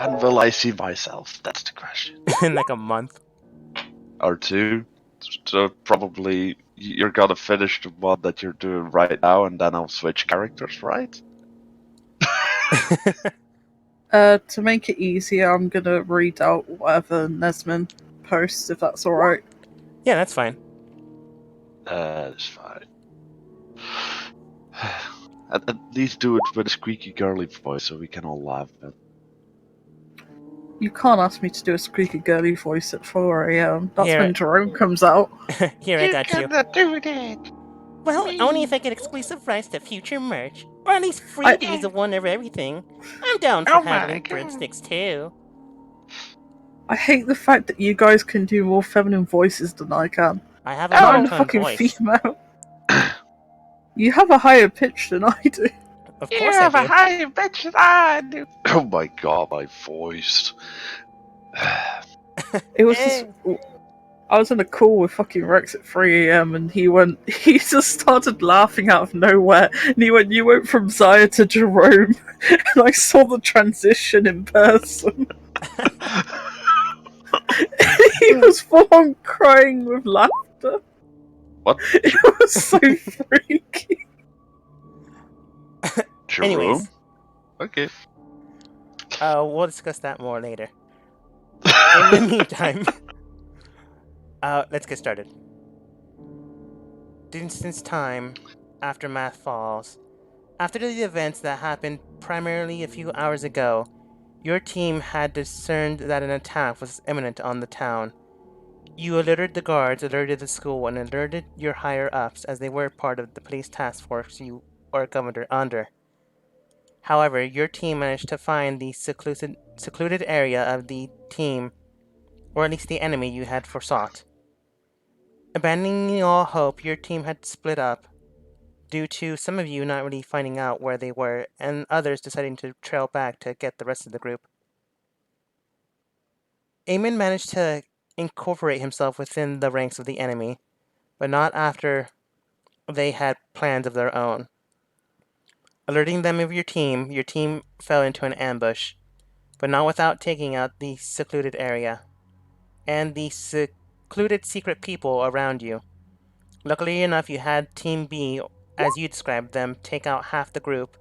When will I see myself? That's the question. In like a month. Or two. So probably you're gonna finish the one that you're doing right now, and then I'll switch characters, right? To make it easier, I'm gonna read out whatever Nesman posts, if that's alright. Yeah, that's fine. It's fine. At least do it with a squeaky girly voice so we can all laugh at it. You can't ask me to do a squeaky girly voice at 4 a.m. That's Here- when Jerome comes out. Here, I got you. cannot do that. Well, only if I get exclusive rights to future merch, or at least freebies of one of everything. I'm down for Oh my handling God. broomsticks too. I hate the fact that you guys can do more feminine voices than I can. I have a I'm a monotone fucking voice. female. You have a higher pitch than I do. Of course I do. high pitch than I do. Oh my god, my voice. It was just. I was in a call with fucking Rex at 3 a.m. and he just started laughing out of nowhere. And he went, "You went from Zaya to Jerome." And I saw the transition in person. He was full on crying with laughter. What? It was so freaky. Jerome? Anyways. Okay. We'll discuss that more later. In the meantime, let's get started. Since time, Aftermath falls. After the events that happened primarily a few hours ago, your team had discerned that an attack was imminent on the town. You alerted the guards, alerted the school, and alerted your higher-ups as they were part of the police task force you are governed under. However, your team managed to find the secluded area of the team, or at least the enemy you had foresought. Abandoning all hope, your team had split up, due to some of you not really finding out where they were, and others deciding to trail back to get the rest of the group. Eamon managed to incorporate himself within the ranks of the enemy, but not after they had plans of their own. Alerting them of your team fell into an ambush, but not without taking out the secluded area, and the secluded secret people around you. Luckily enough, you had Team B, as you described them, take out half the group,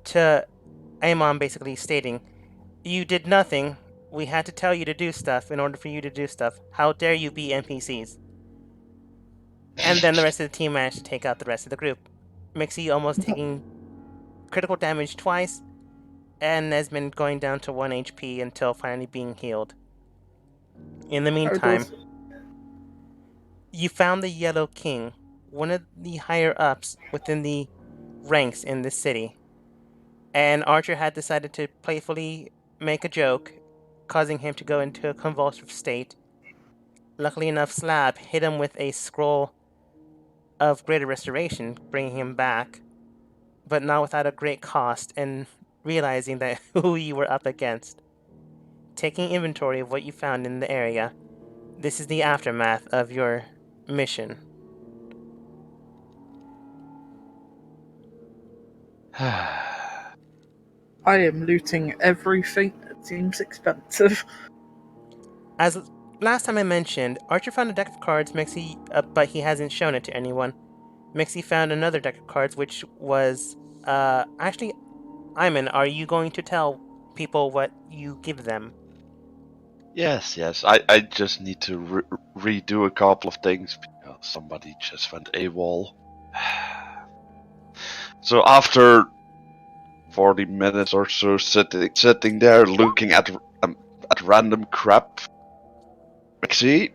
to Amon basically stating, "You did nothing. We had to tell you to do stuff in order for you to do stuff. How dare you be NPCs?" And then the rest of the team managed to take out the rest of the group. Mixie almost taking critical damage twice, and Nesmond going down to 1 HP until finally being healed. In the meantime, you found the Yellow King, one of the higher-ups within the ranks in this city. And Archer had decided to playfully make a joke, causing him to go into a convulsive state. Luckily enough, Slab hit him with a scroll of greater restoration, bringing him back, but not without a great cost, and realizing that who you were up against. Taking inventory of what you found in the area, this is the aftermath of your mission. I am looting everything that seems expensive. As last time I mentioned, Archer found a deck of cards, Mixie, but he hasn't shown it to anyone. Mixie found another deck of cards, which was, actually, Iman, are you going to tell people what you give them? Yes. I just need to redo a couple of things because somebody just went AWOL. So after 40 minutes or so sitting there looking at random crap, Mixie,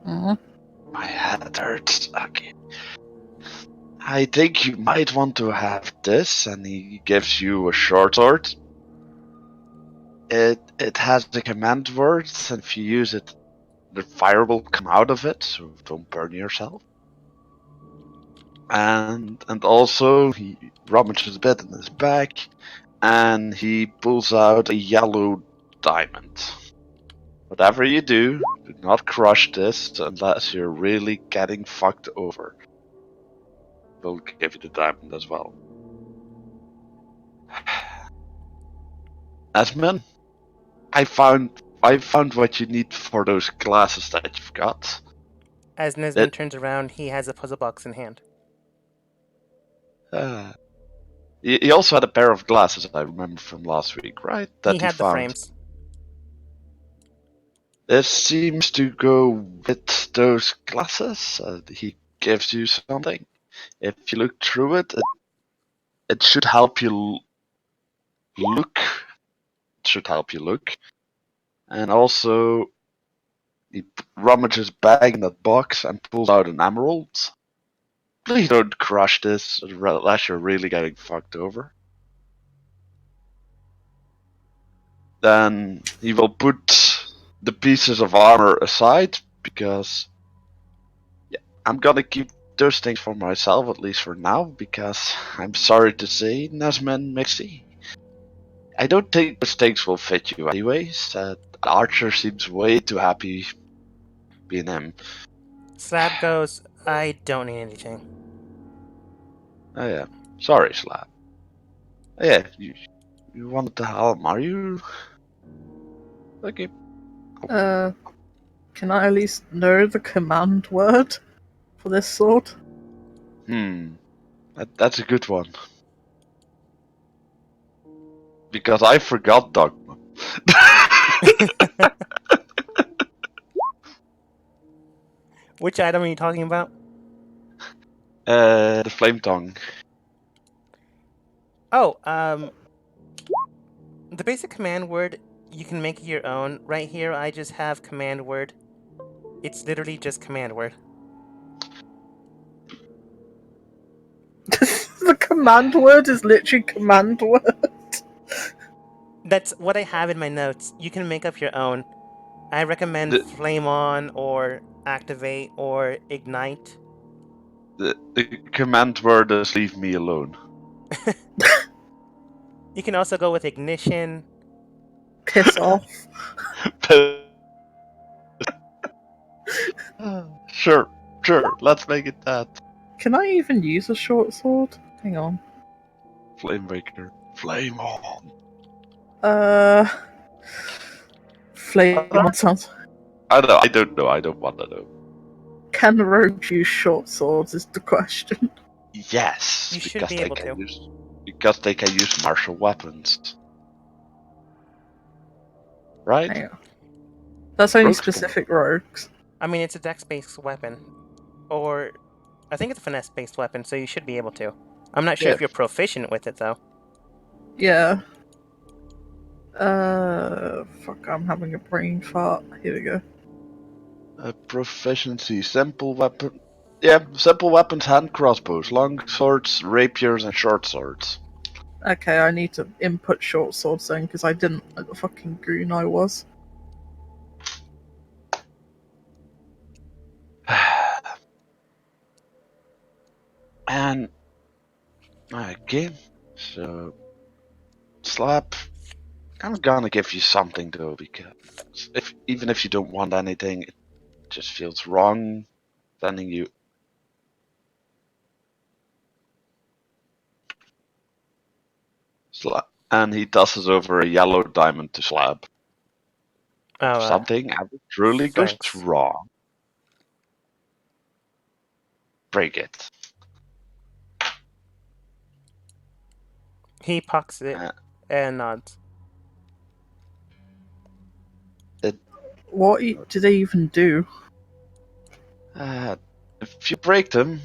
my head hurts. Okay. I think you might want to have this, and he gives you a short sword. It has the command words, and if you use it, the fire will come out of it, so don't burn yourself. And also he rummages a bit in his bag, and he pulls out a yellow diamond. Whatever you do not crush this unless you're really getting fucked over. We'll give you the diamond as well. Asman, I found what you need for those glasses that you've got. As Nesmond That- turns around, he has a puzzle box in hand. He also had a pair of glasses, I remember from last week, right? That He had the found. frames. This seems to go with those glasses. He gives you something. If you look through it, it should help you look. It should help you look. And also, he rummages back in that box and pulls out an emerald. Please don't crush this unless you're really getting fucked over. Then he will put the pieces of armor aside because I'm gonna keep those things for myself, at least for now, because I'm sorry to say, Nesman Mixie, I don't think those things will fit you anyways. Archer seems way too happy being him. Slab goes, I don't need anything. Oh yeah, sorry, Slab. Oh, yeah, you wanted the helm, are you? Okay. Can I at least know the command word for this sword? That's a good one. Because I forgot Dogma. Which item are you talking about? The flame tongue. Oh, the basic command word, you can make it your own. Right here, I just have command word. It's literally just command word. The command word is literally command word. That's what I have in my notes. You can make up your own. I recommend The- flame on or activate or ignite. The command word is leave me alone. You can also go with ignition. Piss off. Sure, let's make it that. Can I even use a short sword? Hang on. Flamebreaker. Flame on. Flame on sounds. I don't know, I don't want to know. Can rogues use short swords is the question. Yes, You should be able to. Because they can use martial weapons. Right? Hang on. That's only Rogues specific rogues. I mean, it's a dex-based weapon. Or, I think it's a finesse-based weapon, so you should be able to. I'm not sure Yeah. if you're proficient with it, though. Yeah. Fuck, I'm having a brain fart. Here we go. Proficiency, simple weapon. Yeah, simple weapons, hand crossbows, long swords, rapiers, and short swords. Okay, I need to input short swords then, because I didn't like the fucking goon I was. And okay, so Slap, I'm gonna give you something though, because even if you don't want anything, it just feels wrong sending you. Slap, and he tosses over a yellow diamond to Slab. Oh, If something ever truly goes thanks. wrong, break it. He pucks it Uh, and nods. What do they even do? If you break them,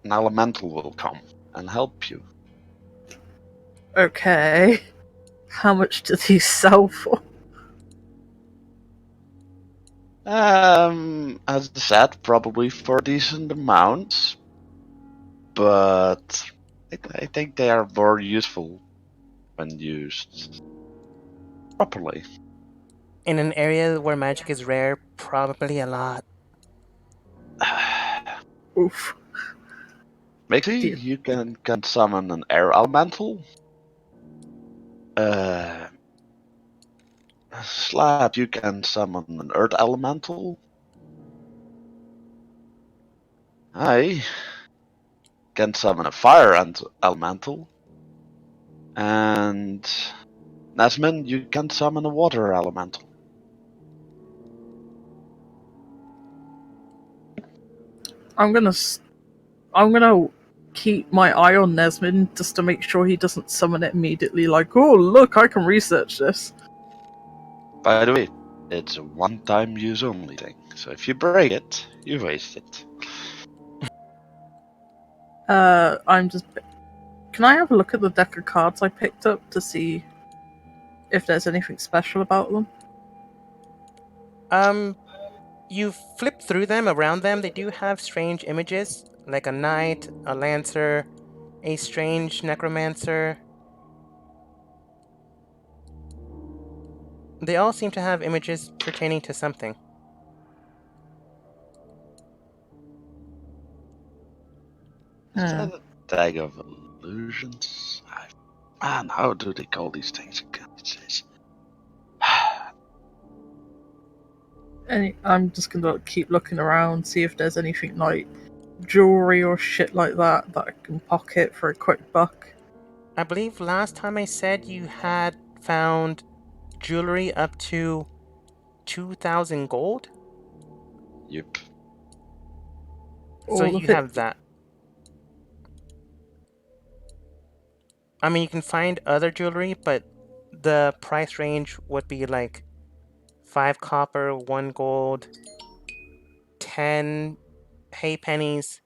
an elemental will come and help you. Okay. How much do these sell for? As I said, probably for a decent amount, but I think they are more useful when used properly. In an area where magic is rare, probably a lot. Oof. Mixie, Dear. you can summon an air elemental. Slab, you can summon an earth elemental. I can summon a fire elemental. And Nesmin, you can summon a water elemental. I'm gonna keep my eye on Nesmin just to make sure he doesn't summon it immediately. Like, oh look, I can research this. By the way, it's a one-time use only thing, so if you break it, you waste it. I'm just. Can I have a look at the deck of cards I picked up to see if there's anything special about them? You flip through them, around them, they do have strange images, like a knight, a lancer, a strange necromancer. They all seem to have images pertaining to something. Is that a tag of illusions? Man, how do they call these things again? I'm just gonna keep looking around, see if there's anything like jewelry or shit like that that I can pocket for a quick buck. I believe last time I said you had found jewelry up to 2,000 gold? Yep. So All you of it. have that. I mean, you can find other jewelry, but the price range would be like 5 copper, 1 gold, 10 hay pennies.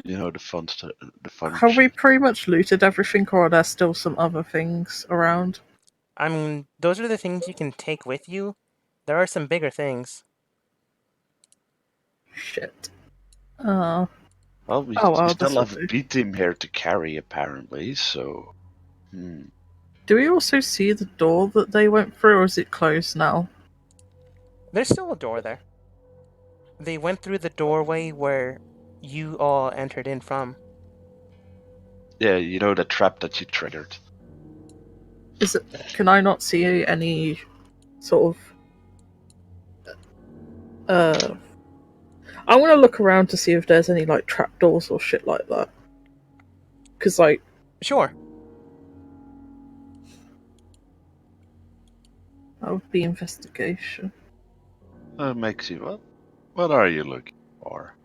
You know, the fun Have we shit. pretty much looted everything, or are there still some other things around? I mean, those are the things you can take with you. There are some bigger things. Shit. Well, we well, still this will have a do. B team here to carry, apparently, so. Do we also see the door that they went through, or is it closed now? There's still a door there. They went through the doorway where you all entered in from. Yeah, you know the trap that you triggered. Is it? Can I not see any sort of? I want to look around to see if there's any like trapdoors or shit like that. Because like, Sure. that would be investigation. Makes you what? What are you looking for?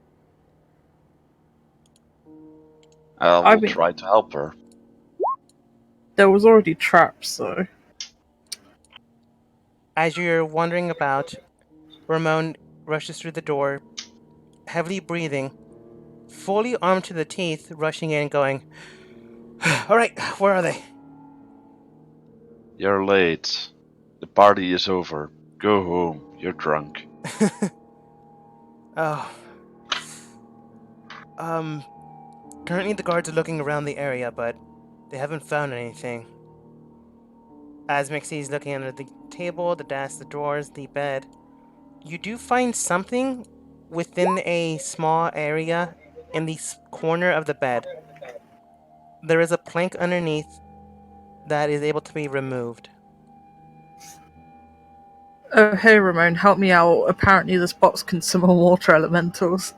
I will mean- try to help her. There was already traps, so As you're wandering about, Ramon rushes through the door, heavily breathing, fully armed to the teeth, rushing in, going, "Alright, where are they?" You're late. The party is over. Go home. You're drunk. Oh. Currently the guards are looking around the area, but they haven't found anything. As Mixie's looking under the table, the desk, the drawers, the bed, you do find something within a small area in the corner of the bed. There is a plank underneath that is able to be removed. oh hey Ramon, help me out. Apparently this box can summon water elementals.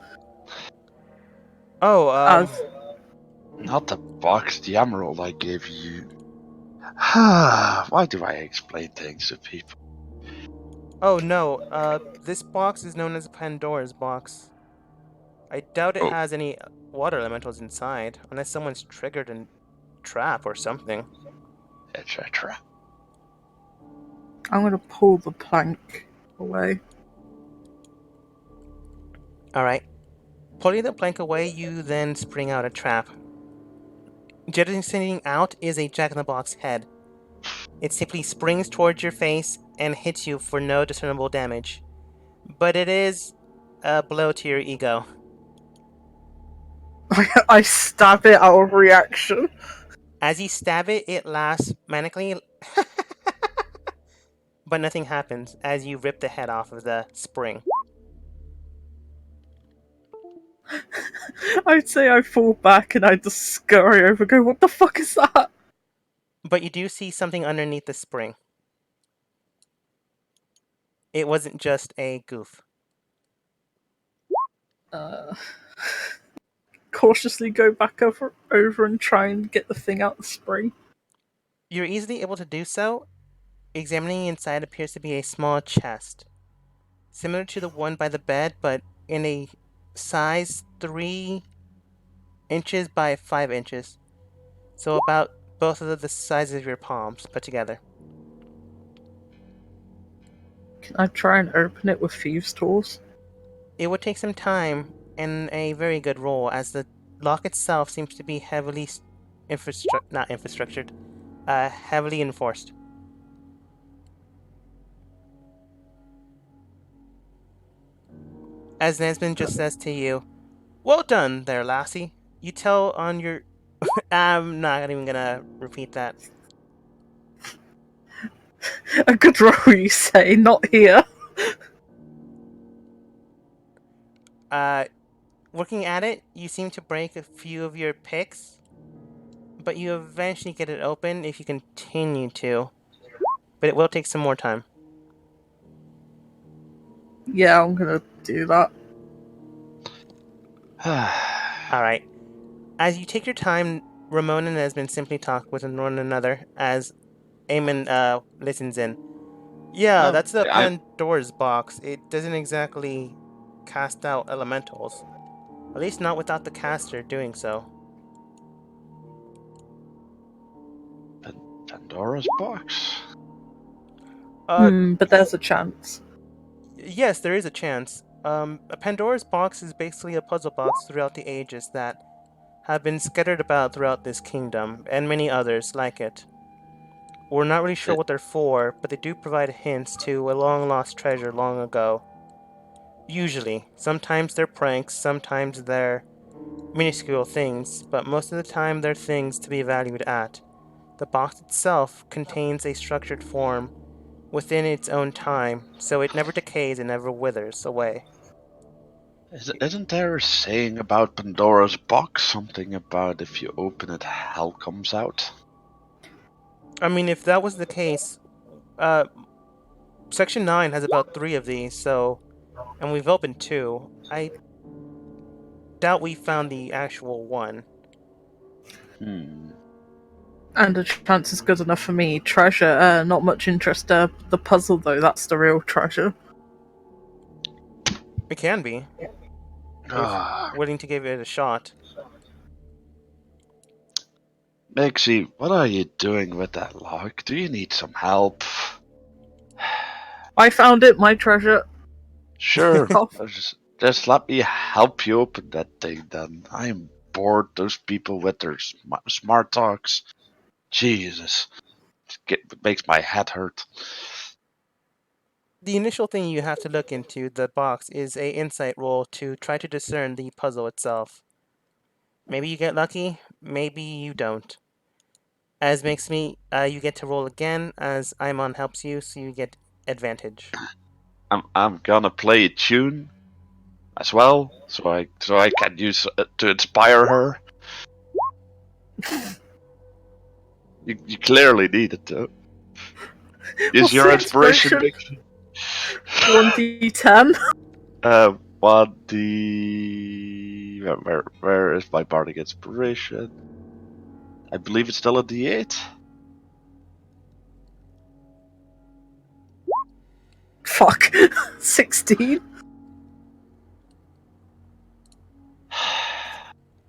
Oh, As Not the box, the emerald I gave you. Why do I explain things to people? oh no, this box is known as Pandora's box. I doubt it Oh. has any water elementals inside, unless someone's triggered a trap or something. Etc. I'm gonna pull the plank away. Alright. Pulling the plank away, you then spring out a trap. Jettisoning out is a jack-in-the-box head. It simply springs towards your face and hits you for no discernible damage. But it is a blow to your ego. I stab it out of reaction. As you stab it, it laughs manically, but nothing happens as you rip the head off of the spring. I'd say I fall back and I just scurry over, go, what the fuck is that? But you do see something underneath the spring. It wasn't just a goof. cautiously go back over and try and get the thing out the spring. You're easily able to do so. Examining inside appears to be a small chest, similar to the one by the bed, but in a size 3 inches by 5 inches. So about both of the sizes of your palms put together. Can I try and open it with thieves' tools? It would take some time and a very good roll, as the lock itself seems to be heavily heavily enforced. As Nesmond just says to you, "Well done there, lassie. You tell on your..." I'm not even gonna repeat that. A good roll, you say, not here. Looking at it, you seem to break a few of your picks, but you eventually get it open if you continue to. But it will take some more time. Yeah, I'm gonna do that. Alright. As you take your time, Ramon and Esmond simply talk with one another as Eamon listens in. Yeah, that's the Pandora's box. It doesn't exactly cast out elementals. At least not without the caster doing so. Pandora's box? But there's a chance. Yes, there is a chance. A Pandora's box is basically a puzzle box throughout the ages that have been scattered about throughout this kingdom, and many others like it. We're not really sure what they're for, but they do provide hints to a long-lost treasure long ago. Usually. Sometimes they're pranks, sometimes they're minuscule things, but most of the time they're things to be valued at. The box itself contains a structured form within its own time, so it never decays and never withers away. Isn't there a saying about Pandora's box? Something about if you open it, hell comes out? I mean, if that was the case, Section 9 has about 3 of these, so... And we've opened 2. I doubt we found the actual one. And a chance is good enough for me. Treasure, not much interest. The puzzle, though, that's the real treasure. It can be. If willing to give it a shot. Mixie, what are you doing with that lock? Do you need some help? I found it, my treasure. Sure. just let me help you open that thing then. I'm bored. Those people with their smart talks. Jesus. It makes my head hurt. The initial thing you have to look into the box is a insight roll to try to discern the puzzle itself. Maybe you get lucky, maybe you don't. As makes me, you get to roll again as Aimon helps you, so you get advantage. I'm gonna play a tune as well, so I can use it to inspire her. You clearly need it though. Use your inspiration, Mixie. 1d10. 1d. Where is my bardic inspiration? I believe it's still a d8. Fuck. 16.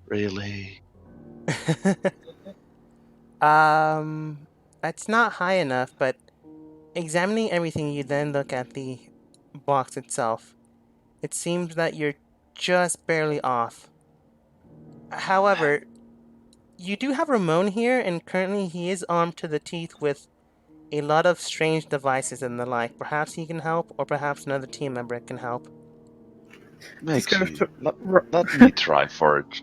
Really? That's not high enough, but examining everything, you then look at the box itself. It seems that you're just barely off. However, you do have Ramon here, and currently he is armed to the teeth with a lot of strange devices and the like. Perhaps he can help, or perhaps another team member can help. Mixie, let me try for it.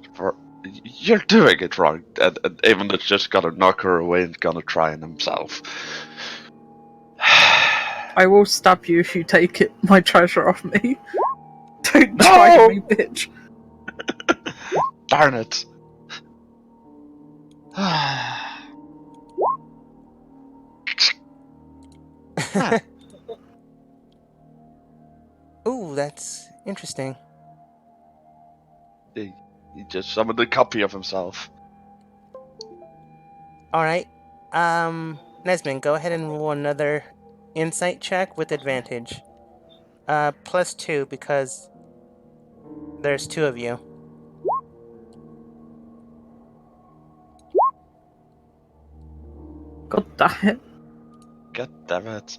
You're doing it wrong, and Avon is just gonna knock her away and gonna try it himself. I will stab you if you take it, my treasure off me. Don't try me, bitch. Darn it. Ooh, that's interesting. He just summoned a copy of himself. Alright. Nesmin, go ahead and roll another insight check with advantage. +2 because there's 2 of you. God damn it. God damn it.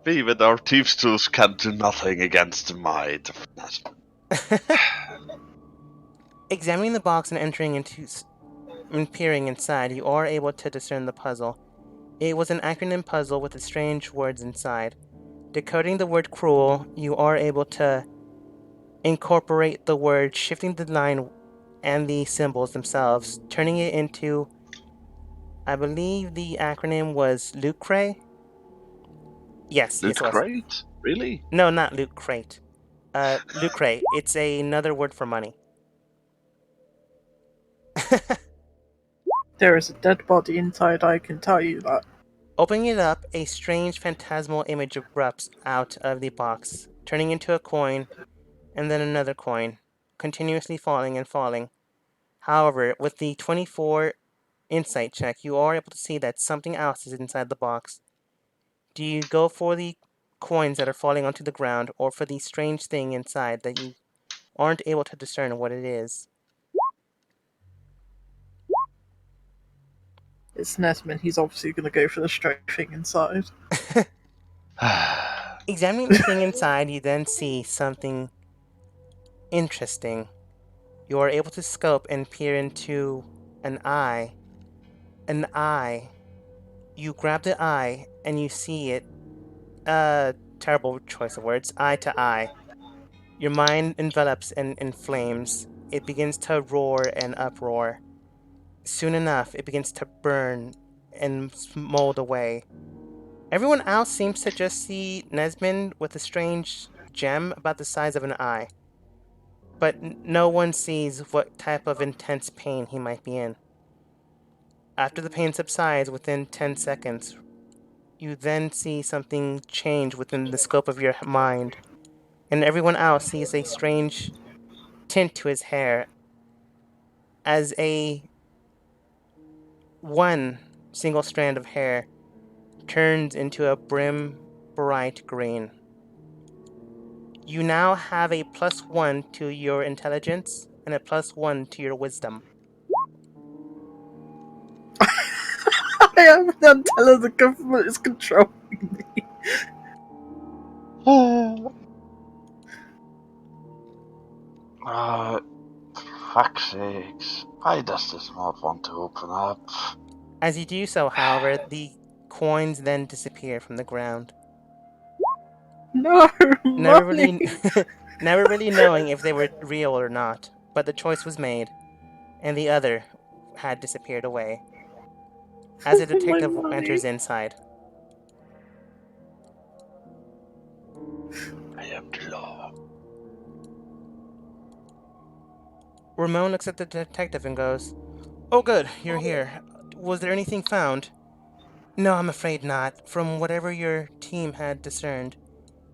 Even our thieves' tools can do nothing against the might of Nesmond. Examining the box and and peering inside, you are able to discern the puzzle. It was an acronym puzzle with the strange words inside. Decoding the word cruel, you are able to incorporate the word, shifting the line and the symbols themselves, turning it into, I believe the acronym was Lucre? Yes, Loot yes it was. crate? Really? No, not Loot Crate. Lucre. It's another word for money. There is a dead body inside, I can tell you that. Opening it up, a strange phantasmal image erupts out of the box, turning into a coin, and then another coin, continuously falling and falling. However, with the 24 insight check, you are able to see that something else is inside the box. Do you go for the coins that are falling onto the ground, or for the strange thing inside that you aren't able to discern what it is? It's Nesmond, he's obviously going to go for the strange thing inside. Examining the thing inside, you then see something interesting. You are able to scope and peer into an eye. An eye. You grab the eye and you see it. Terrible choice of words. Eye to eye. Your mind envelops and inflames. It begins to roar and uproar. Soon enough, it begins to burn and mold away. Everyone else seems to just see Nesmond with a strange gem about the size of an eye. But no one sees what type of intense pain he might be in. After the pain subsides within 10 seconds, you then see something change within the scope of your mind, and everyone else sees a strange tint to his hair as a one single strand of hair turns into a brim bright green. You now have a +1 to your intelligence and a +1 to your wisdom. I am until the government is controlling me. Fuck's sakes. Why does this not want to open up? As you do so, however, the coins then disappear from the ground. No, Never money! really, never really knowing if they were real or not, but the choice was made, and the other had disappeared away. As a detective My money. enters inside, I am the law. Ramon looks at the detective and goes, "Oh good, you're here. Was there anything found?" "No, I'm afraid not. From whatever your team had discerned,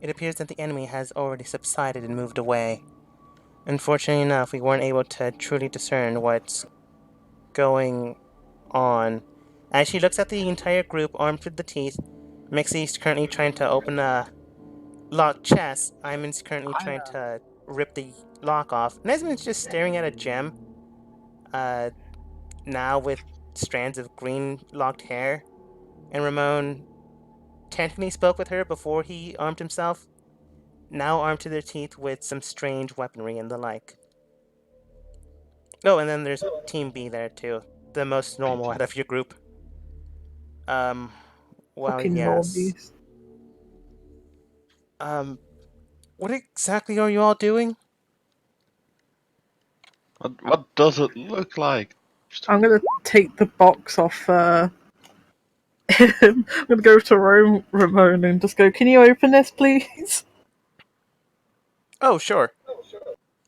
it appears that the enemy has already subsided and moved away. Unfortunately enough, we weren't able to truly discern what's going on." As she looks at the entire group armed to the teeth, Mixie's currently trying to open a locked chest. Iman's currently trying to rip the lock off. Nesmond's just staring at a gem, uh, now with strands of green locked hair. And Ramon technically spoke with her before he armed himself, now armed to their teeth with some strange weaponry and the like. Oh, and then there's Team B there too, the most normal out of your group. Well, Fucking yes. normies. What exactly are you all doing? What does it look like? I'm gonna take the box off him. I'm gonna go to Ramon and just go, "Can you open this, please?" Oh, sure.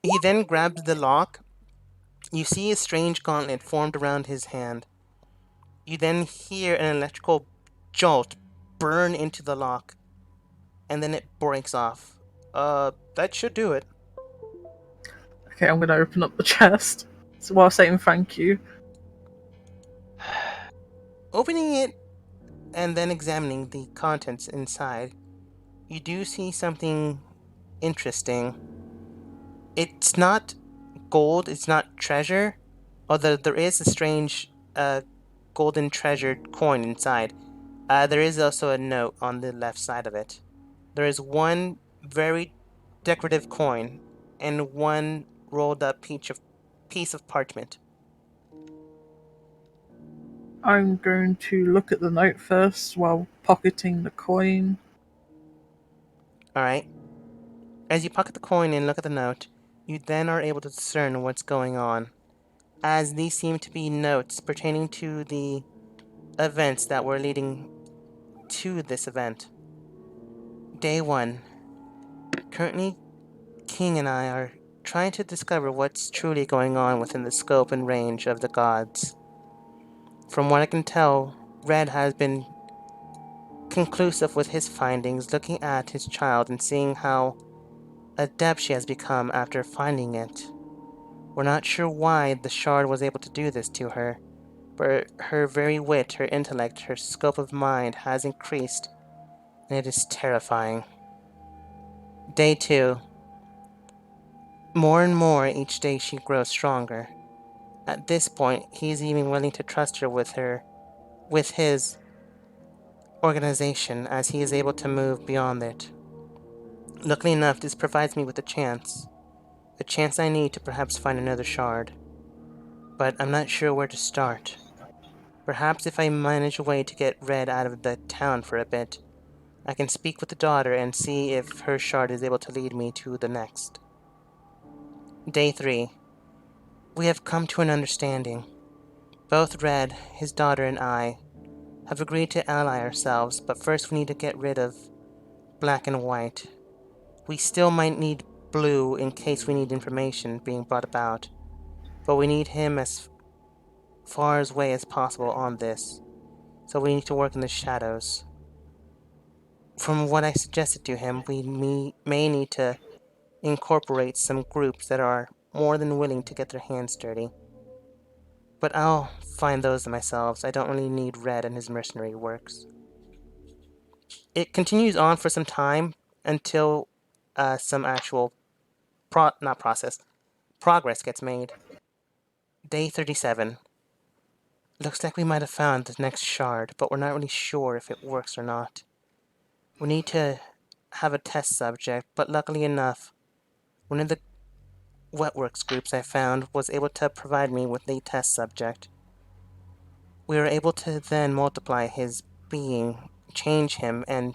He then grabs the lock. You see a strange gauntlet formed around his hand. You then hear an electrical jolt burn into the lock, and then it breaks off. That should do it. Okay, I'm going to open up the chest while saying thank you. Opening it and then examining the contents inside, you do see something interesting. It's not gold, it's not treasure, although there is a strange golden treasured coin inside. There is also a note on the left side of it. There is one very decorative coin and one rolled up piece of parchment. I'm going to look at the note first while pocketing the coin. Alright. As you pocket the coin and look at the note, you then are able to discern what's going on, as these seem to be notes pertaining to the events that were leading to this event. Day 1. Currently, King and I are trying to discover what's truly going on within the scope and range of the gods. From what I can tell, Red has been conclusive with his findings, looking at his child and seeing how adept she has become after finding it. We're not sure why the shard was able to do this to her, but her very wit, her intellect, her scope of mind has increased, and it is terrifying. Day 2. More and more each day she grows stronger. At this point, he is even willing to trust her with his organization, as he is able to move beyond it. Luckily enough, this provides me with a chance I need to perhaps find another shard. But I'm not sure where to start. Perhaps if I manage a way to get Red out of the town for a bit, I can speak with the daughter and see if her shard is able to lead me to the next. Day 3. We have come to an understanding. Both Red, his daughter, and I have agreed to ally ourselves, but first we need to get rid of Black and White. We still might need Blue in case we need information being brought about, but we need him as far away as possible on this, so we need to work in the shadows. From what I suggested to him, we may need to incorporate some groups that are more than willing to get their hands dirty. But I'll find those myself. I don't really need Red and his mercenary works. It continues on for some time until some actual progress gets made. Day 37. Looks like we might have found the next shard, but we're not really sure if it works or not. We need to have a test subject, but luckily enough, one of the Wetworks groups I found was able to provide me with a test subject. We were able to then multiply his being, change him, and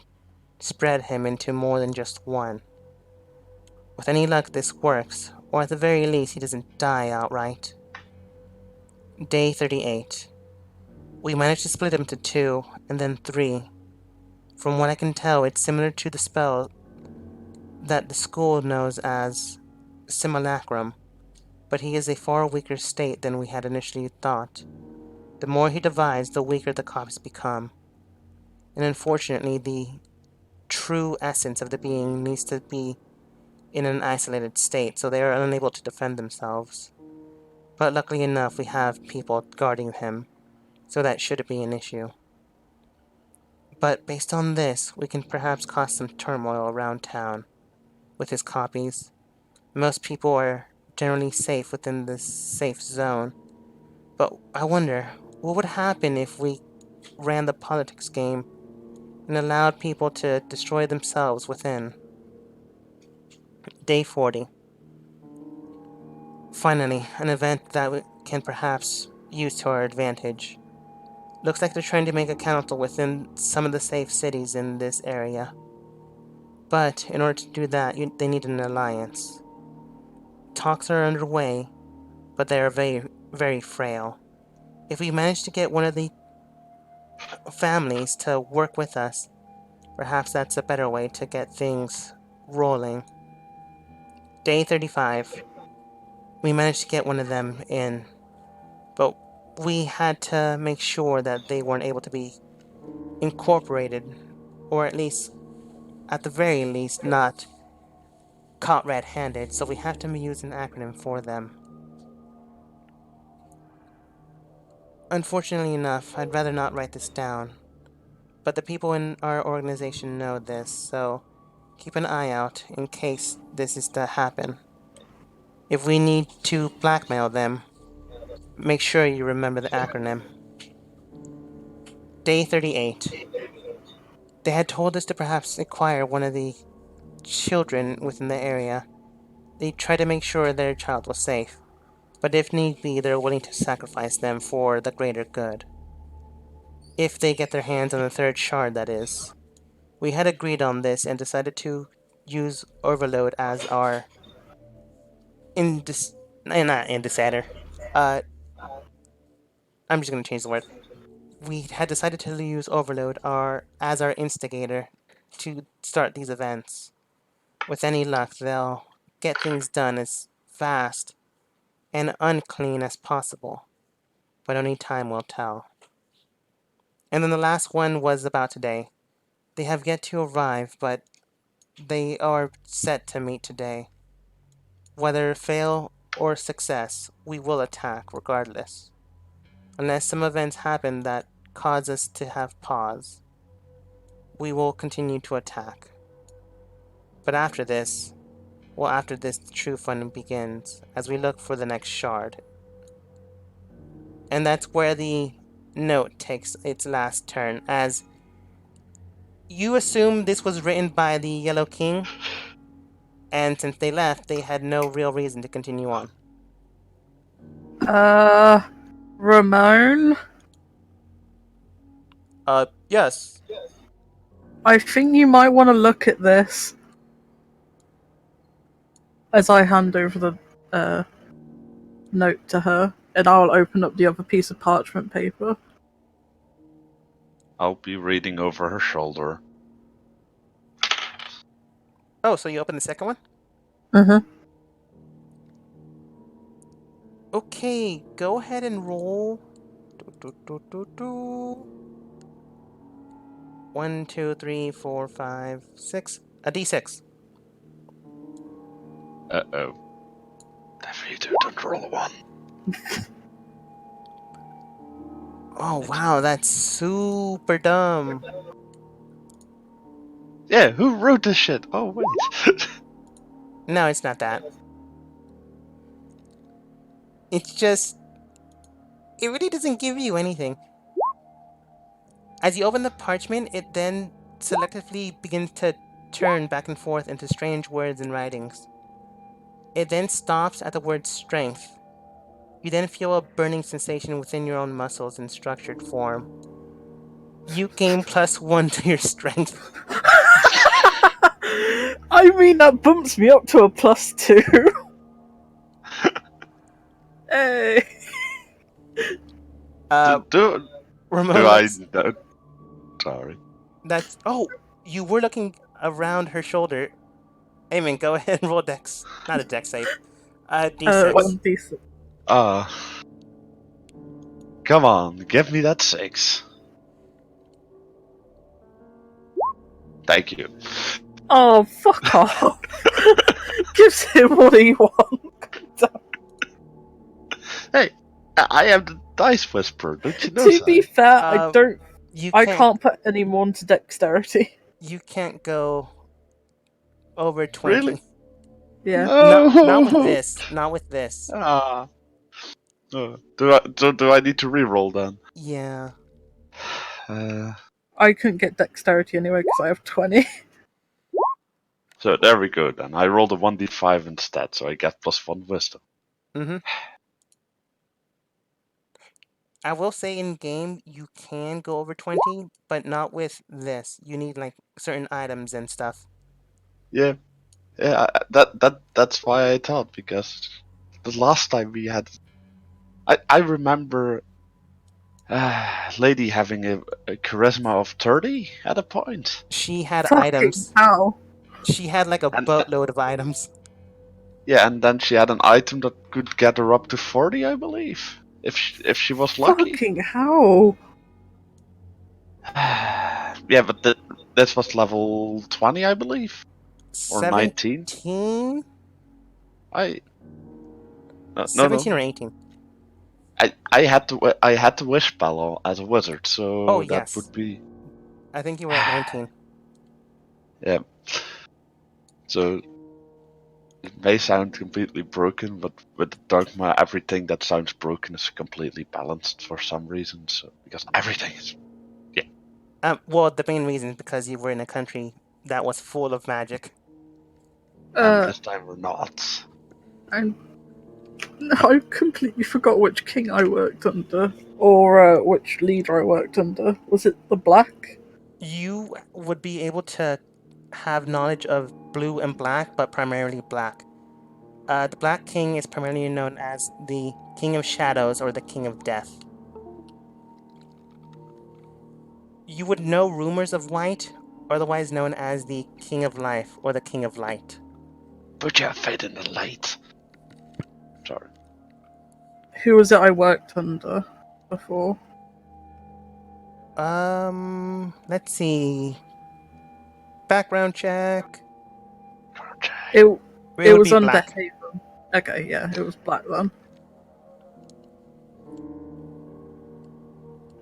spread him into more than just one. With any luck, this works, or at the very least, he doesn't die outright. Day 38. We managed to split him to 2, and then 3. From what I can tell, it's similar to the spell that the school knows as Simulacrum, but he is a far weaker state than we had initially thought. The more he divides, the weaker the copies become. And unfortunately, the true essence of the being needs to be in an isolated state, so they are unable to defend themselves. But luckily enough, we have people guarding him, so that shouldn't be an issue. But based on this, we can perhaps cause some turmoil around town with his copies. Most people are generally safe within this safe zone. But I wonder, what would happen if we ran the politics game and allowed people to destroy themselves within? Day 40. Finally, an event that we can perhaps use to our advantage. Looks like they're trying to make a council within some of the safe cities in this area. But in order to do that, they need an alliance. Talks are underway, but they are very, very frail. If we manage to get one of the families to work with us, perhaps that's a better way to get things rolling. Day 35. We managed to get one of them in, but we had to make sure that they weren't able to be incorporated, or at the very least, not caught red-handed, so we have to use an acronym for them. Unfortunately enough, I'd rather not write this down, but the people in our organization know this, so keep an eye out in case this is to happen. If we need to blackmail them, make sure you remember the acronym. Day 38. They had told us to perhaps acquire one of the children within the area. They tried to make sure their child was safe, but if need be, they're willing to sacrifice them for the greater good. If they get their hands on the third shard, that is. We had agreed on this and decided to use Overload as our not indicator. I'm just gonna change the word. We had decided to use Overload as our instigator to start these events. With any luck, they'll get things done as fast and unclean as possible, but only time will tell. And then the last one was about today. They have yet to arrive, but they are set to meet today. Whether fail or success, we will attack regardless. Unless some events happen that cause us to have pause, we will continue to attack. But after this, the true fun begins as we look for the next shard. And that's where the note takes its last turn, as you assume this was written by the Yellow King, and since they left, they had no real reason to continue on. Ramon? Yes. I think you might want to look at this. As I hand over the note to her, and I'll open up the other piece of parchment paper. I'll be reading over her shoulder. Oh, so you open the second one? Mm-hmm. Okay, go ahead and roll. 1, 2, 3, 4, 5, 6. A d6. Uh-oh. Whatever you do, don't roll a 1. Oh, wow, that's super dumb. Yeah, who wrote this shit? Oh, wait. No, it's not that. It's just... It really doesn't give you anything. As you open the parchment, it then selectively begins to turn back and forth into strange words and writings. It then stops at the word strength. You then feel a burning sensation within your own muscles in structured form. You gain +1 to your strength. I mean, that bumps me up to a +2. Hey. do Ramon, I... No. Sorry. that's... Oh, you were looking around her shoulder. Eamon, go ahead and roll dex. Not a dex save. D6. 1d6. Come on, give me that 6. Thank you. Oh, fuck off. Gives him what he wants. Hey, I am the Dice Whisperer, don't you know To be fair, I can't put any more into dexterity. You can't go over 20. Really? Yeah. No. Not with this. Not with this. Ah. Do I need to re-roll then? Yeah. I couldn't get dexterity anyway because I have 20. So there we go then. I rolled a 1d5 instead, so I get +1 wisdom. Mm-hmm. I will say in game you can go over 20, but not with this. You need like certain items and stuff. Yeah. Yeah, that's why I thought, because the last time we had... I remember lady having a charisma of 30 at a point. She had Fucking items. hell. She had like a boatload of items. Yeah, and then she had an item that could get her up to 40, I believe. If she was lucky. Fucking hell. Yeah, but this was level 20, I believe. Or 19? 17? No. 17 or 18? I had to wish spell as a wizard, so Oh, that yes. would be I think you were at 19. yeah. So it may sound completely broken, but with Dogma, everything that sounds broken is completely balanced for some reason. So because everything is Well, the main reason is because you were in a country that was full of magic. and Uh, this time we're not. and I completely forgot which king I worked under, or which leader I worked under. Was it the Black? You would be able to have knowledge of blue and black, but primarily black. The Black King is primarily known as the King of Shadows or the King of Death. You would know rumors of White, otherwise known as the King of Life or the King of Light. Put your faith in the light. Sorry. Who was it I worked under before? Let's see. Background check. It It would was be under black. Haven. Okay, yeah, it was Black then.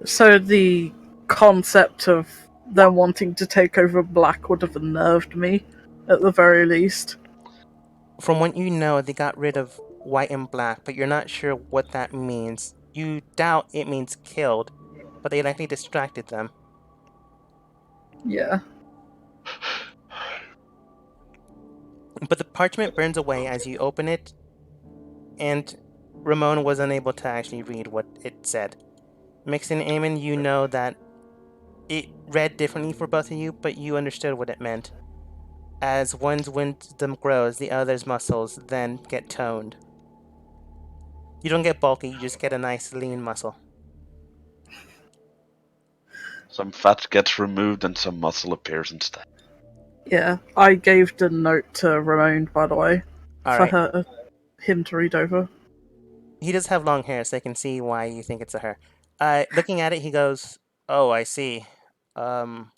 So the concept of them wanting to take over Black would have unnerved me, at the very least. From what you know, they got rid of White and Black, but you're not sure what that means. You doubt it means killed, but they likely distracted them. Yeah. But the parchment burns away as you open it, and Ramon was unable to actually read what it said. Mix and Eamon, you know that it read differently for both of you, but you understood what it meant. As one's wisdom grows, the other's muscles then get toned. You don't get bulky, you just get a nice lean muscle. Some fat gets removed and some muscle appears instead. Yeah. I gave the note to Ramon, by the way, for Alright. him to read over. He does have long hair, so I can see why you think it's a her. Looking at it, he goes, "Oh, I see. Um,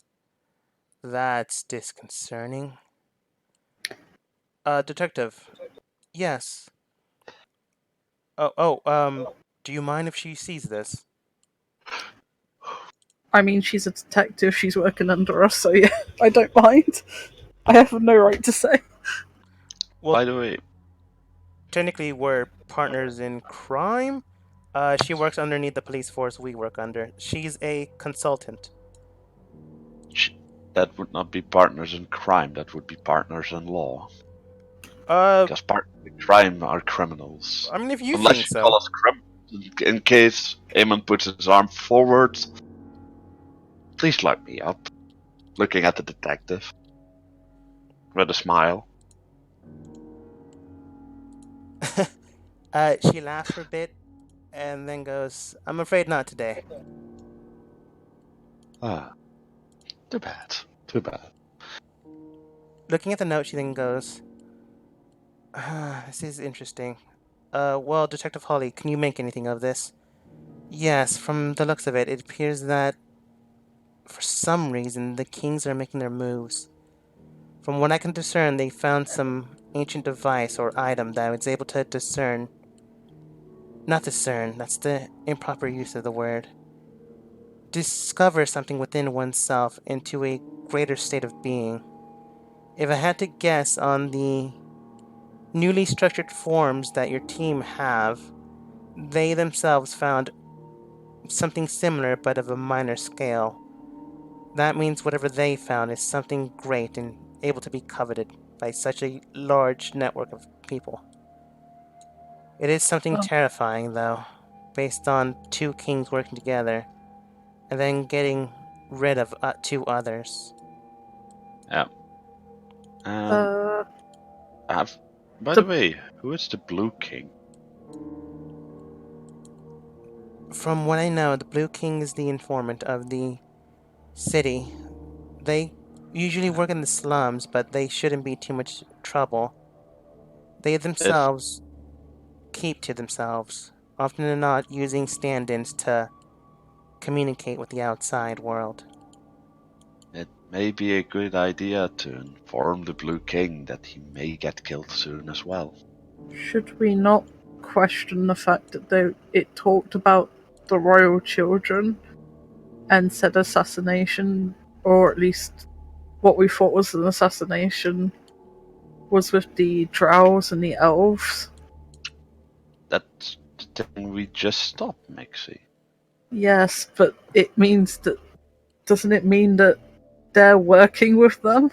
that's disconcerting." Detective. Yes. Do you mind if she sees this? I mean, she's a detective, she's working under us, so yeah, I don't mind. I have no right to say. Well, By the way, technically, we're partners in crime. She works underneath the police force we work under. She's a consultant. that would not be partners in crime. That would be partners in law. Uh, Because partners in crime are criminals. I mean, if you Unless think you call so. us criminals. In case Eamon puts his arm forward, please lock me up. Looking at the detective. With a smile. She laughs for a bit and then goes, "I'm afraid not today." Ah. Too bad. Too bad. Looking at the note, she then goes, "This is interesting. Well, Detective Holly, can you make anything of this?" "Yes, from the looks of it, it appears that for some reason the Kings are making their moves. From what I can discern, they found some ancient device or item that was able to discern. Not discern, that's the improper use of the word. Discover something within oneself into a greater state of being. If I had to guess on the newly structured forms that your team have, they themselves found something similar but of a minor scale. That means whatever they found is something great and able to be coveted by such a large network of people. It is something Oh. terrifying, though, based on two kings working together and then getting rid of two others." Yeah. Uh, By the- the way, who is the Blue King? From what I know, the Blue King is the informant of the city. They usually work in the slums, but they shouldn't be too much trouble. They themselves keep to themselves, often not using stand ins to communicate with the outside world. may be a good idea to inform the Blue King that he may get killed soon as well. Should we not question the fact that it talked about the royal children and said assassination, or at least what we thought was an assassination, was with the drows and the elves? That's the thing we just stopped, Mixie. Yes, but it means that. Doesn't it mean that they're working with them?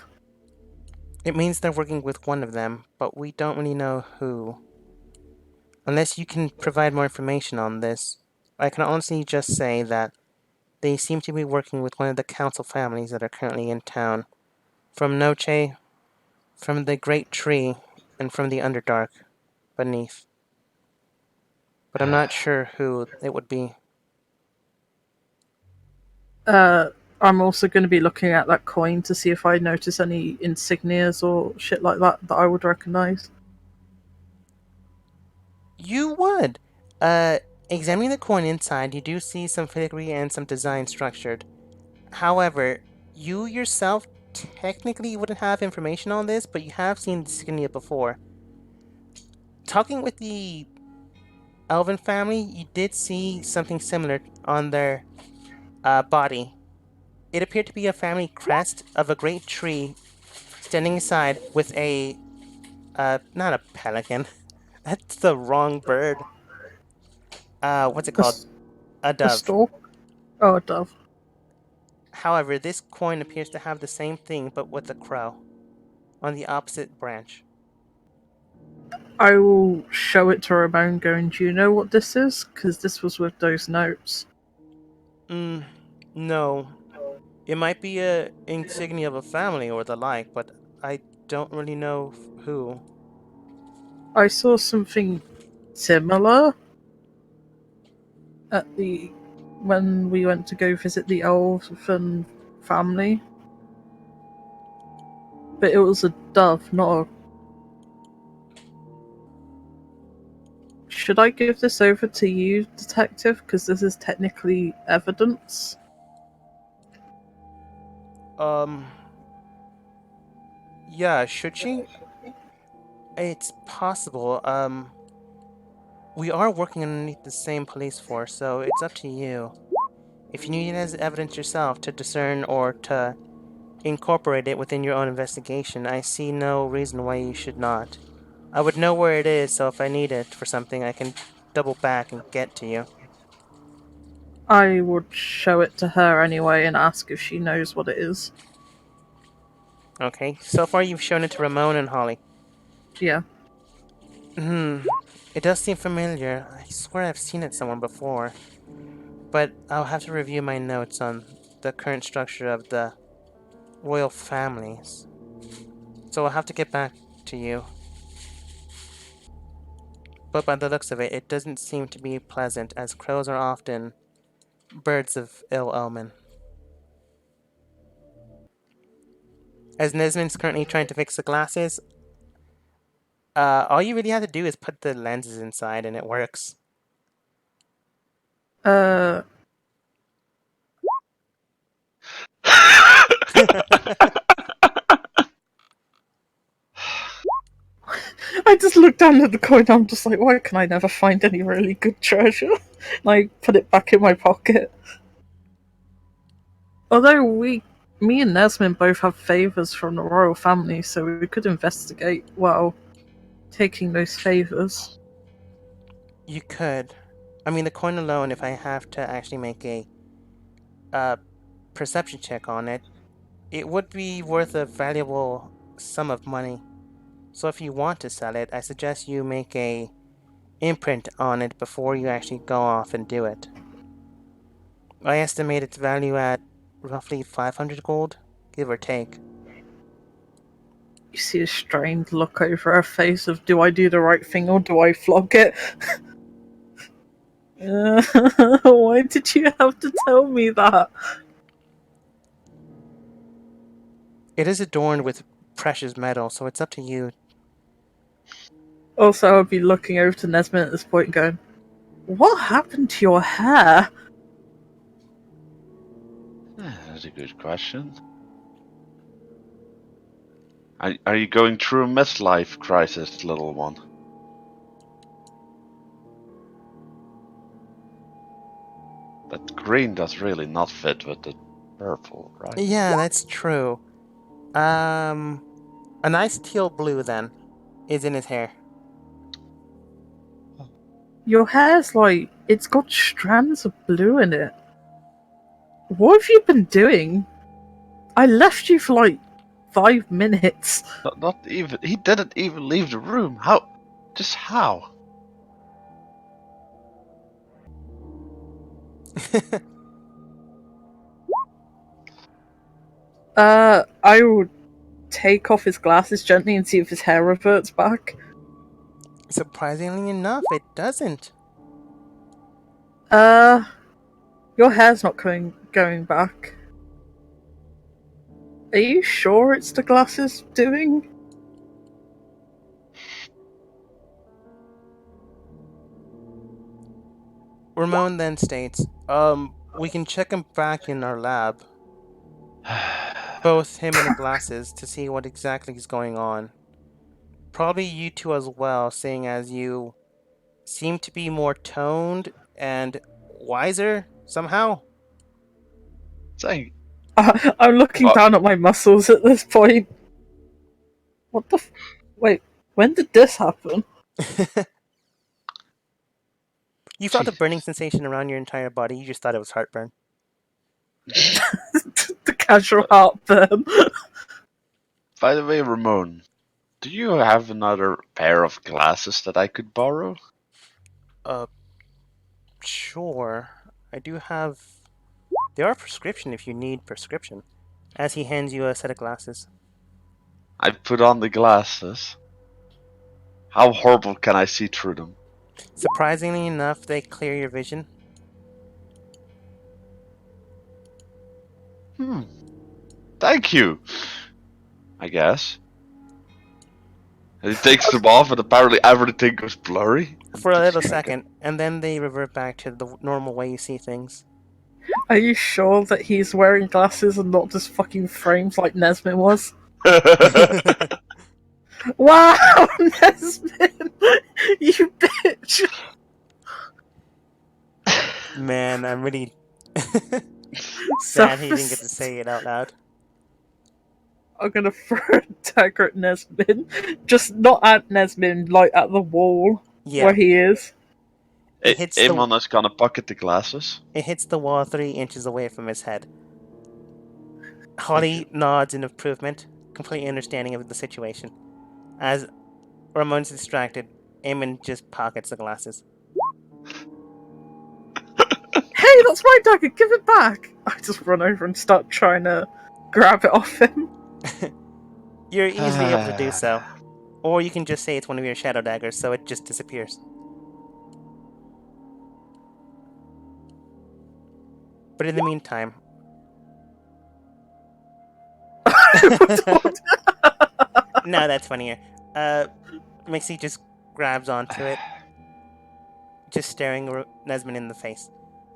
It means they're working with one of them, but we don't really know who. Unless you can provide more information on this, I can honestly just say that they seem to be working with one of the council families that are currently in town. From Noche, from the Great Tree, and from the Underdark beneath. But I'm not sure who it would be. I'm also going to be looking at that coin to see if I notice any insignias or shit like that I would recognize. You would! Examining the coin inside, you do see some filigree and some design structured. However, you yourself technically wouldn't have information on this, but you have seen the insignia before. Talking with the Elven family, you did see something similar on their body. It appeared to be a family crest of a great tree standing aside with a, not a pelican. That's the wrong bird. What's it called? A A dove. stork? Oh, a dove. However, this coin appears to have the same thing, but with a crow on the opposite branch. I will show it to Ramon going, do you know what this is? Because this was with those notes. No. It might be a insignia of a family or the like, but I don't really know who. I saw something similar at when we went to go visit the elven family. But it was a dove, not a... Should I give this over to you, detective? Because this is technically evidence. Yeah, should she? It's possible. We are working underneath the same police force, so it's up to you. If you need it as evidence yourself to discern or to incorporate it within your own investigation, I see no reason why you should not. I would know where it is, so if I need it for something, I can double back and get to you. I would show it to her anyway and ask if she knows what it is. Okay, so far you've shown it to Ramon and Holly. Yeah. It does seem familiar. I swear I've seen it somewhere before. But I'll have to review my notes on the current structure of the royal families. So I'll have to get back to you. But by the looks of it, it doesn't seem to be pleasant, as crows are often birds of ill omen. As Nesmond's currently trying to fix the glasses, all you really have to do is put the lenses inside and it works. I just looked down at the coin and I'm just like, why can I never find any really good treasure? And I put it back in my pocket. Although me and Nesmond both have favours from the royal family, so we could investigate while taking those favours. You could. I mean, the coin alone, if I have to actually make a perception check on it, it would be worth a valuable sum of money. So if you want to sell it, I suggest you make a imprint on it before you actually go off and do it. I estimate its value at roughly 500 gold, give or take. You see a strained look over her face of, do I do the right thing or do I flog it? Why did you have to tell me that? It is adorned with precious metal, so it's up to you. Also, I would be looking over to Nesmond at this point and going, what happened to your hair? That's a good question. Are you going through a midlife crisis, little one? That green does really not fit with the purple, right? Yeah, that's true. A nice teal blue then is in his hair. Your hair's like, it's got strands of blue in it. What have you been doing? I left you for like 5 minutes. Not even. He didn't even leave the room. How? Just how? I will take off his glasses gently and see if his hair reverts back. Surprisingly enough, it doesn't. Your hair's not going back. Are you sure it's the glasses doing? Ramon then states, we can check him back in our lab, both him and the glasses, to see what exactly is going on. Probably you two as well, seeing as you seem to be more toned and wiser somehow. Saying. I'm looking down at my muscles at this point. What the wait, when did this happen? You felt a Jesus. burning sensation around your entire body. You just thought it was heartburn. The casual heartburn. By the way, Ramon, do you have another pair of glasses that I could borrow? Sure. I do have. They are prescription if you need prescription. As he hands you a set of glasses. I put on the glasses. How horrible can I see through them? Surprisingly enough, they clear your vision. Thank you. I guess. And he takes them off, and apparently everything goes blurry. For a little second, and then they revert back to the normal way you see things. Are you sure that he's wearing glasses and not just fucking frames like Nesmin was? Wow, Nesmin! You bitch! Man, I'm really sad he didn't get to say it out loud. I'm gonna throw a dagger at Nesmin. Just not at Nesmin, like at the wall Yeah, where he is. it hits the Amon is gonna pocket the glasses. it hits the wall 3 inches away from his head. Holly nods in improvement, completely understanding of the situation. As Ramon's distracted, Eamon just pockets the glasses. Hey, that's my dagger, give it back! I just run over and start trying to grab it off him. You're easily able to do so. Or you can just say it's one of your shadow daggers, so it just disappears. But in the meantime... No, that's funnier. Mixie just grabs onto it, just staring Nesmin in the face.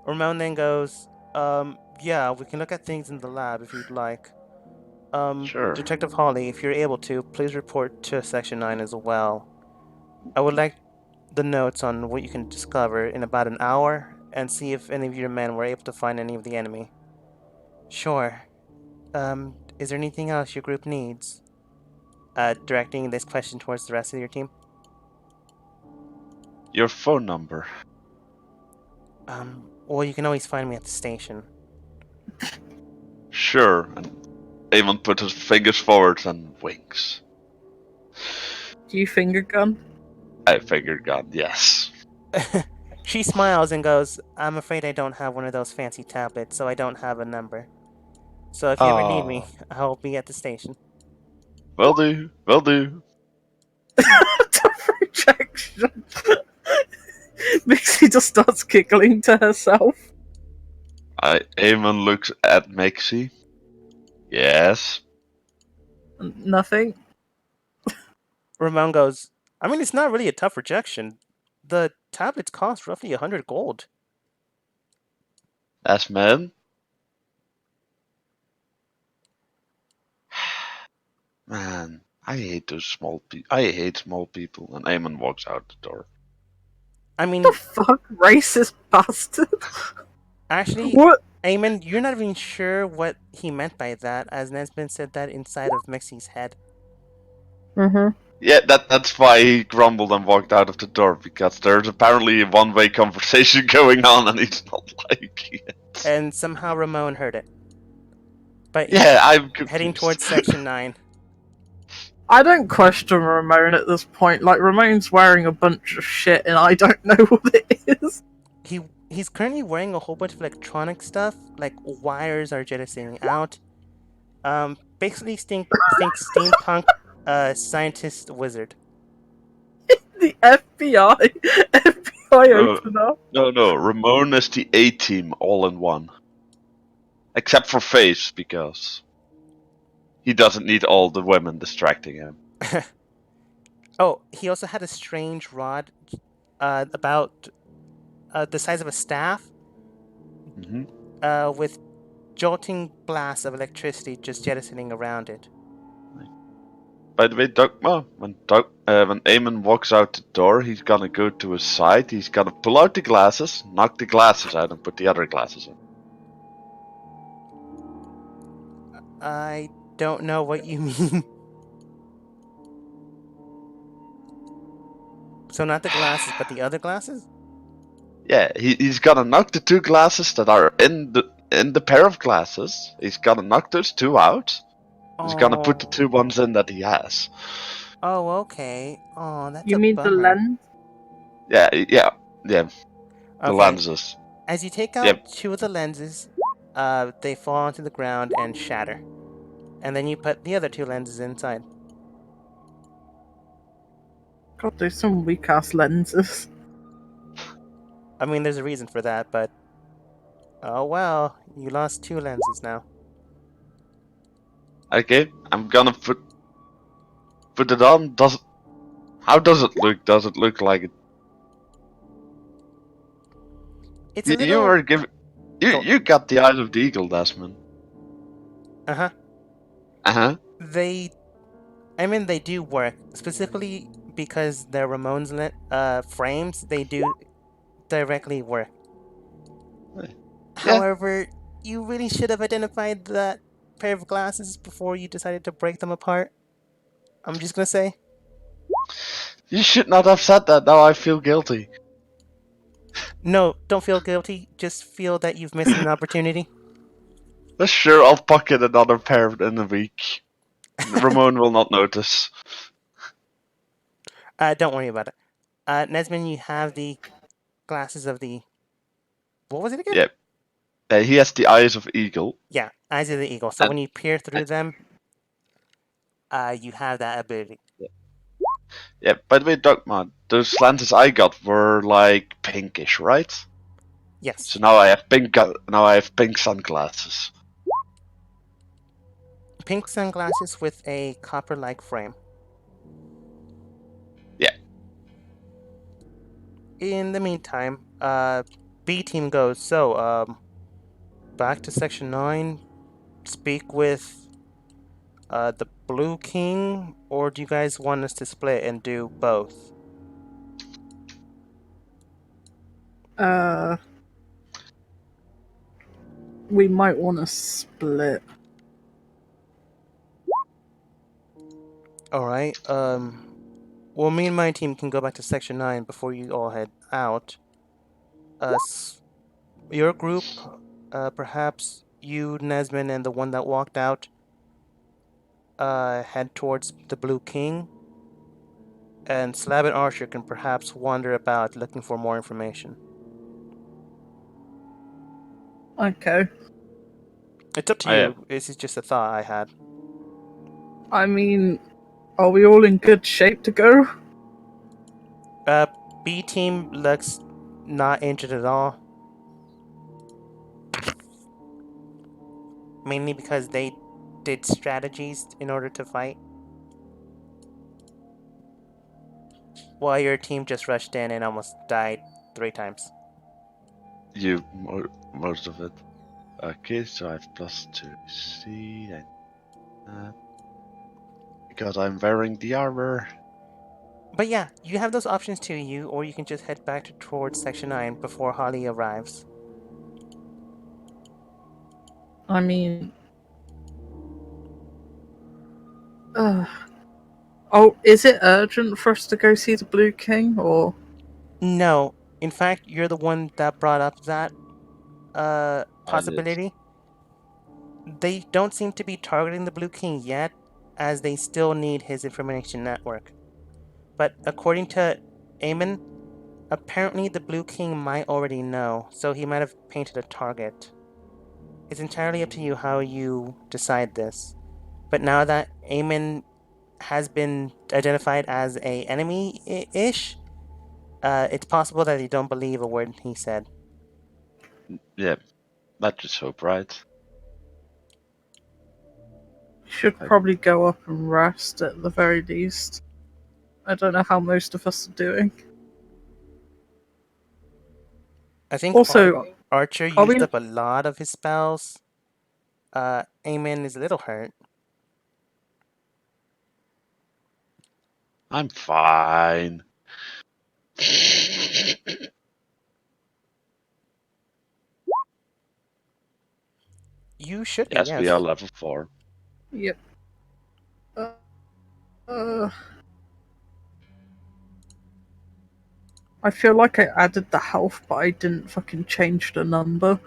Ramon then goes, yeah, we can look at things in the lab if you'd like. Sure. Detective Holly, if you're able to, please report to Section 9 as well. I would like the notes on what you can discover in about an hour, and see if any of your men were able to find any of the enemy. Sure. Is there anything else your group needs? Directing this question towards the rest of your team. Your phone number. Well, you can always find me at the station. Sure. And Amon puts his fingers forward and winks. Do you finger gun? I figured gun, yes. She smiles and goes, I'm afraid I don't have one of those fancy tablets, so I don't have a number. So if you ever need me, I'll be at the station. Will do. Will do. Tough rejection. Mixie just starts giggling to herself. Amon looks at Mixie. Yes. Nothing. Ramon goes, I mean, it's not really a tough rejection. The tablets cost roughly 100 gold. That's man. Man, I hate those small people. I hate small people. And Eamon walks out the door. I mean, The fuck, racist bastard. actually, What? Eamon, you're not even sure what he meant by that, as Nesbin said that inside of Mixie's head. Mm-hmm. Yeah, that's why he grumbled and walked out of the door, because there's apparently a one-way conversation going on and he's not liking it. And somehow Ramon heard it. But he's Yeah, I'm heading confused. towards Section 9. I don't question Ramon at this point. Like, Ramon's wearing a bunch of shit and I don't know what it is. He's currently wearing a whole bunch of electronic stuff, like wires are jettisoning out. Basically think steampunk scientist wizard. The FBI. FBI No. opener. No, Ramon is the A-team all in one. Except for Face, because he doesn't need all the women distracting him. Oh, he also had a strange rod about the size of a staff Hmm. with jolting blasts of electricity just jettisoning around it. By the way, when Eamon walks out the door, he's gonna go to his side, he's gonna pull out the glasses, knock the glasses out, and put the other glasses in. I don't know what you mean. So not the glasses, but the other glasses? Yeah, he's gonna knock the two glasses that are in the pair of glasses. He's gonna knock those two out. He's gonna put the two ones in that he has. Oh, okay. Oh, that's You a mean bummer. the lens? Yeah. The Okay. lenses. As you take out Yep. two of the lenses, they fall onto the ground and shatter. And then you put the other two lenses inside. God, there's some weak ass lenses. I mean, there's a reason for that, but oh well, you lost two lenses now. Okay, I'm gonna put it on. How does it look? Does it look like it? It's a You little. were giving. You got the eyes of the eagle, Desmond. Uh-huh. They They do work. Specifically because they're Ramon's frames, they do directly work. Yeah. However, you really should have identified that pair of glasses before you decided to break them apart. I'm just gonna say. You should not have said that. Now I feel guilty. No, don't feel guilty. Just feel that you've missed an opportunity. Sure, I'll pocket another pair in a week. Ramon will not notice. Don't worry about it. Nesmin, you have the glasses of the. What was it again? Yep. He has the eyes of eagle. Yeah, eyes of the eagle. So And- when you peer through them, you have that ability. Yeah. By the way, Dogma, those lenses I got were like pinkish, right? Yes. So now I have pink. Now I have pink sunglasses. Pink sunglasses with a copper-like frame. Yeah. In the meantime, B team goes. So, back to Section 9. Speak with the Blue King, or do you guys want us to split and do both? We might want to split. Alright, well, me and my team can go back to Section 9 before you all head out. Your group, perhaps you, Nesmin, and the one that walked out, head towards the Blue King. And Slab and Archer can perhaps wander about looking for more information. Okay. It's up to you. This is just a thought I had. I mean, are we all in good shape to go? B team looks not injured at all. Mainly because they did strategies in order to fight. While your team just rushed in and almost died 3 times. Most of it. Okay, so I have +2 C. because I'm wearing the armor. But yeah, you have those options too, or you can just head back towards Section 9 before Holly arrives. I mean, is it urgent for us to go see the Blue King, or? No, in fact, you're the one that brought up that I did. possibility. They don't seem to be targeting the Blue King yet, as they still need his information network. But according to Eamon, apparently the Blue King might already know, so he might have painted a target. It's entirely up to you how you decide this. But now that Eamon has been identified as a enemy-ish, it's possible that you don't believe a word he said. Yeah, let's just hope, right? Should probably go up and rest at the very least. I don't know how most of us are doing. I think Also, Archer are used we- up a lot of his spells. Eamon is a little hurt. I'm fine. You should be, Yes, yes. we are level 4. Yep. I feel like I added the health, but I didn't fucking change the number.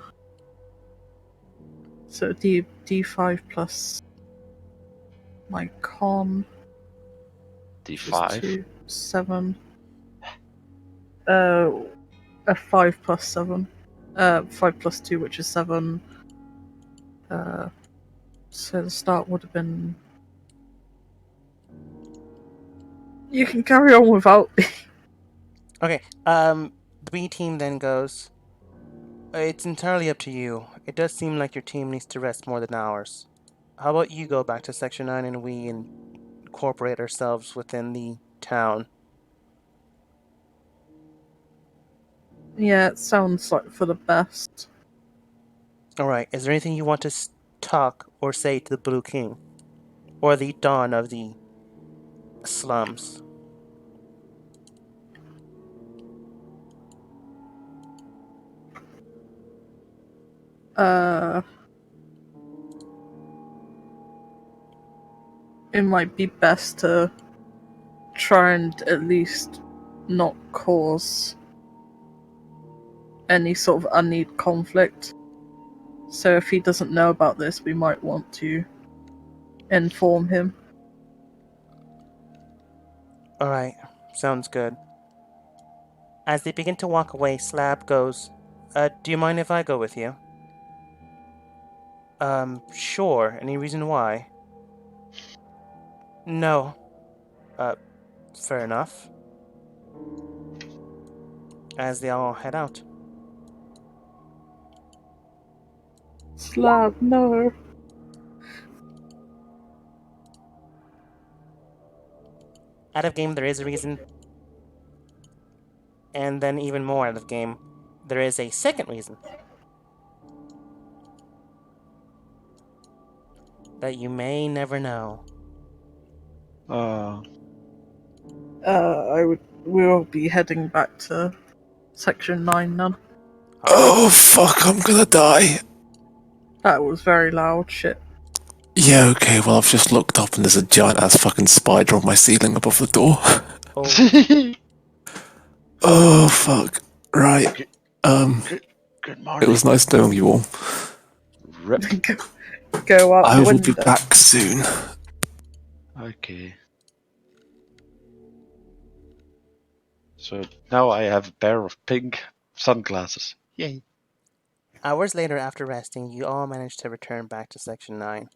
So D5 plus my con is D5. 2, 7. A 5 plus 7. 5 plus 2, which is 7. So the start would have been. You can carry on without me. Okay, the B team then goes, it's entirely up to you. It does seem like your team needs to rest more than ours. How about you go back to Section 9 and we incorporate ourselves within the town? Yeah, it sounds like for the best. Alright, is there anything you want to talk or say to the Blue King? Or the Dawn of the slums? It might be best to try and at least not cause any sort of unneeded conflict. So if he doesn't know about this, we might want to inform him. Alright, sounds good. As they begin to walk away, Slab goes, do you mind if I go with you? Sure. Any reason why? No. Fair enough. As they all head out. Slab, no. Out of game, there is a reason. And then even more out of game, there is a second reason. That you may never know. We'll be heading back to Section 9 now. Oh fuck, I'm gonna die. That was very loud shit. Yeah, okay, well I've just looked up and there's a giant ass fucking spider on my ceiling above the door. Oh, Oh fuck. Right. Good morning. It was nice knowing you all. Rip. Go out I the will window. be back soon. Okay. So now I have a pair of pink sunglasses. Yay. hours later, after resting, you all manage to return back to Section 9.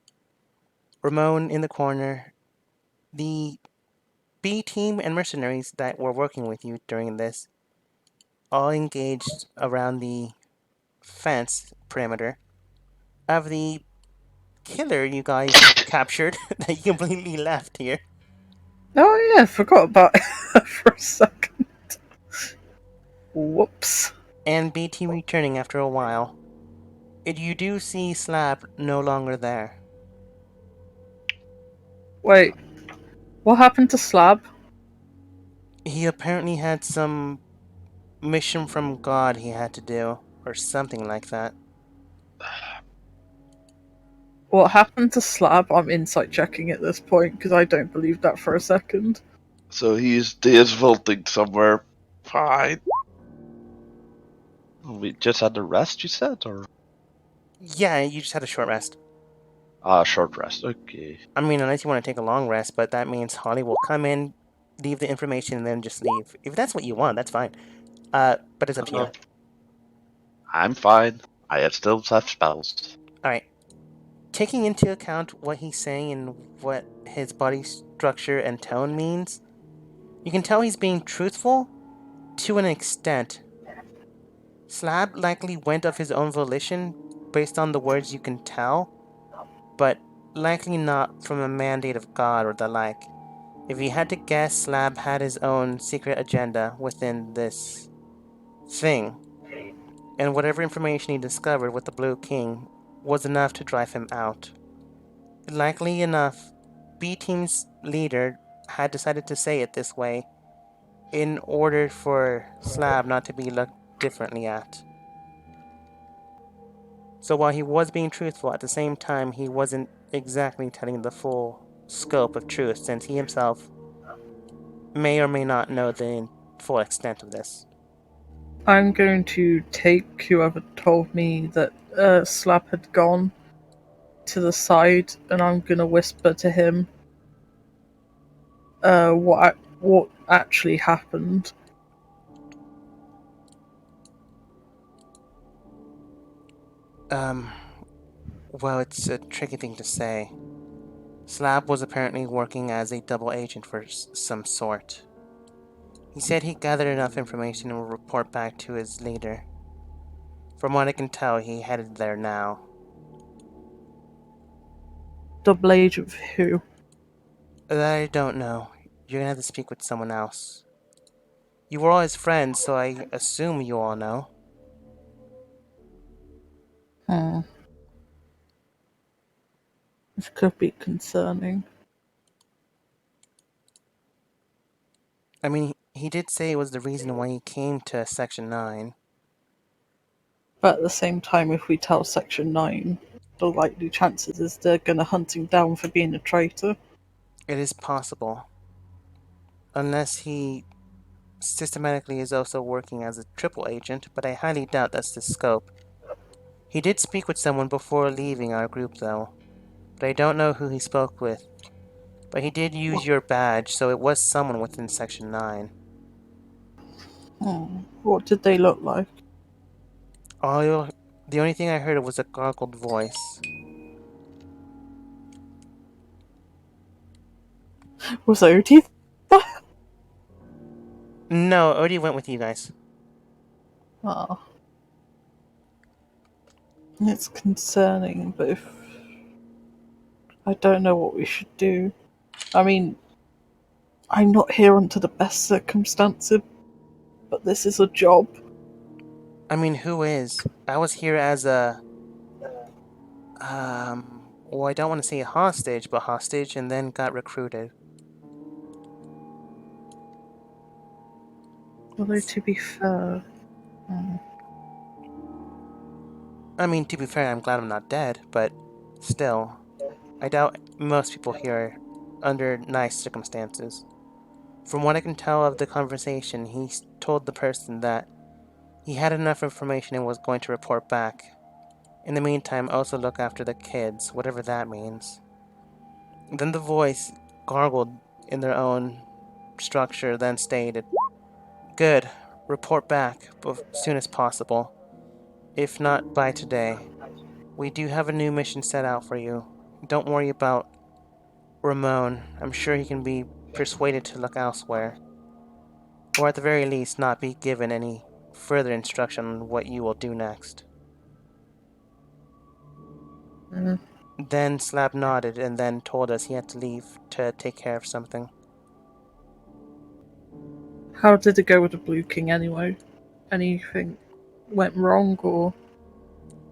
Ramon in the corner. The B team and mercenaries that were working with you during this all engaged around the fence perimeter of the killer you guys captured that you completely left here. Oh yeah, I forgot about it for a second. Whoops. And B team returning after a while. You do see Slab no longer there. Wait, What happened to Slab? He apparently had some mission from God he had to do, or something like that. What happened to Slab? I'm insight checking at this point because I don't believe that for a second. So he's vaulting somewhere. Fine. We just had a rest, you said, or Yeah, you just had a short rest. short rest. Okay. I mean, unless you want to take a long rest, but that means Holly will come in, leave the information, and then just leave. If that's what you want, that's fine. But it's up to you. I'm fine. I still have spells. Alright. Taking into account what he's saying and what his body structure and tone means, you can tell he's being truthful to an extent. Slab likely went of his own volition based on the words you can tell, but likely not from a mandate of God or the like. If you had to guess, Slab had his own secret agenda within this thing, and whatever information he discovered with the Blue King was enough to drive him out. Likely enough, B-Team's leader had decided to say it this way in order for Slab not to be looked differently at. So while he was being truthful, at the same time he wasn't exactly telling the full scope of truth, since he himself may or may not know the full extent of this. I'm going to take whoever told me that Slab had gone to the side, and I'm gonna whisper to him what actually happened. Well, it's a tricky thing to say. Slab was apparently working as a double agent for some sort. He said he gathered enough information and will report back to his leader. From what I can tell, he headed there now. Double agent for who? That I don't know. You're gonna have to speak with someone else. You were all his friends, so I assume you all know. This could be concerning. I mean, he did say it was the reason why he came to Section 9. But at the same time, if we tell Section 9, the likely chances is they're gonna hunt him down for being a traitor. It is possible. Unless he systematically is also working as a triple agent, but I highly doubt that's the scope. He did speak with someone before leaving our group, though, but I don't know who he spoke with. But he did use your badge, so it was someone within Section 9. What did they look like? The only thing I heard was a gargled voice. Was Odie? No, Odie went with you guys. Oh. It's concerning, but if I don't know what we should do. I mean, I'm not here under the best circumstances, but this is a job. I mean, who is? I was here as a... well, I don't want to say a hostage, but hostage, and then got recruited. Although, to be fair... I mean, to be fair, I'm glad I'm not dead, but still. I doubt most people here are under nice circumstances. From what I can tell of the conversation, he told the person that he had enough information and was going to report back. In the meantime, also look after the kids, whatever that means. Then the voice gargled in their own structure, then stated, "Good. Report back as soon as possible. If not by today. We do have a new mission set out for you. Don't worry about Ramon. I'm sure he can be persuaded to look elsewhere. Or at the very least, not be given any further instruction on what you will do next." Then Slab nodded and then told us he had to leave to take care of something. How did it go with the Blue King anyway? Anything went wrong, or...?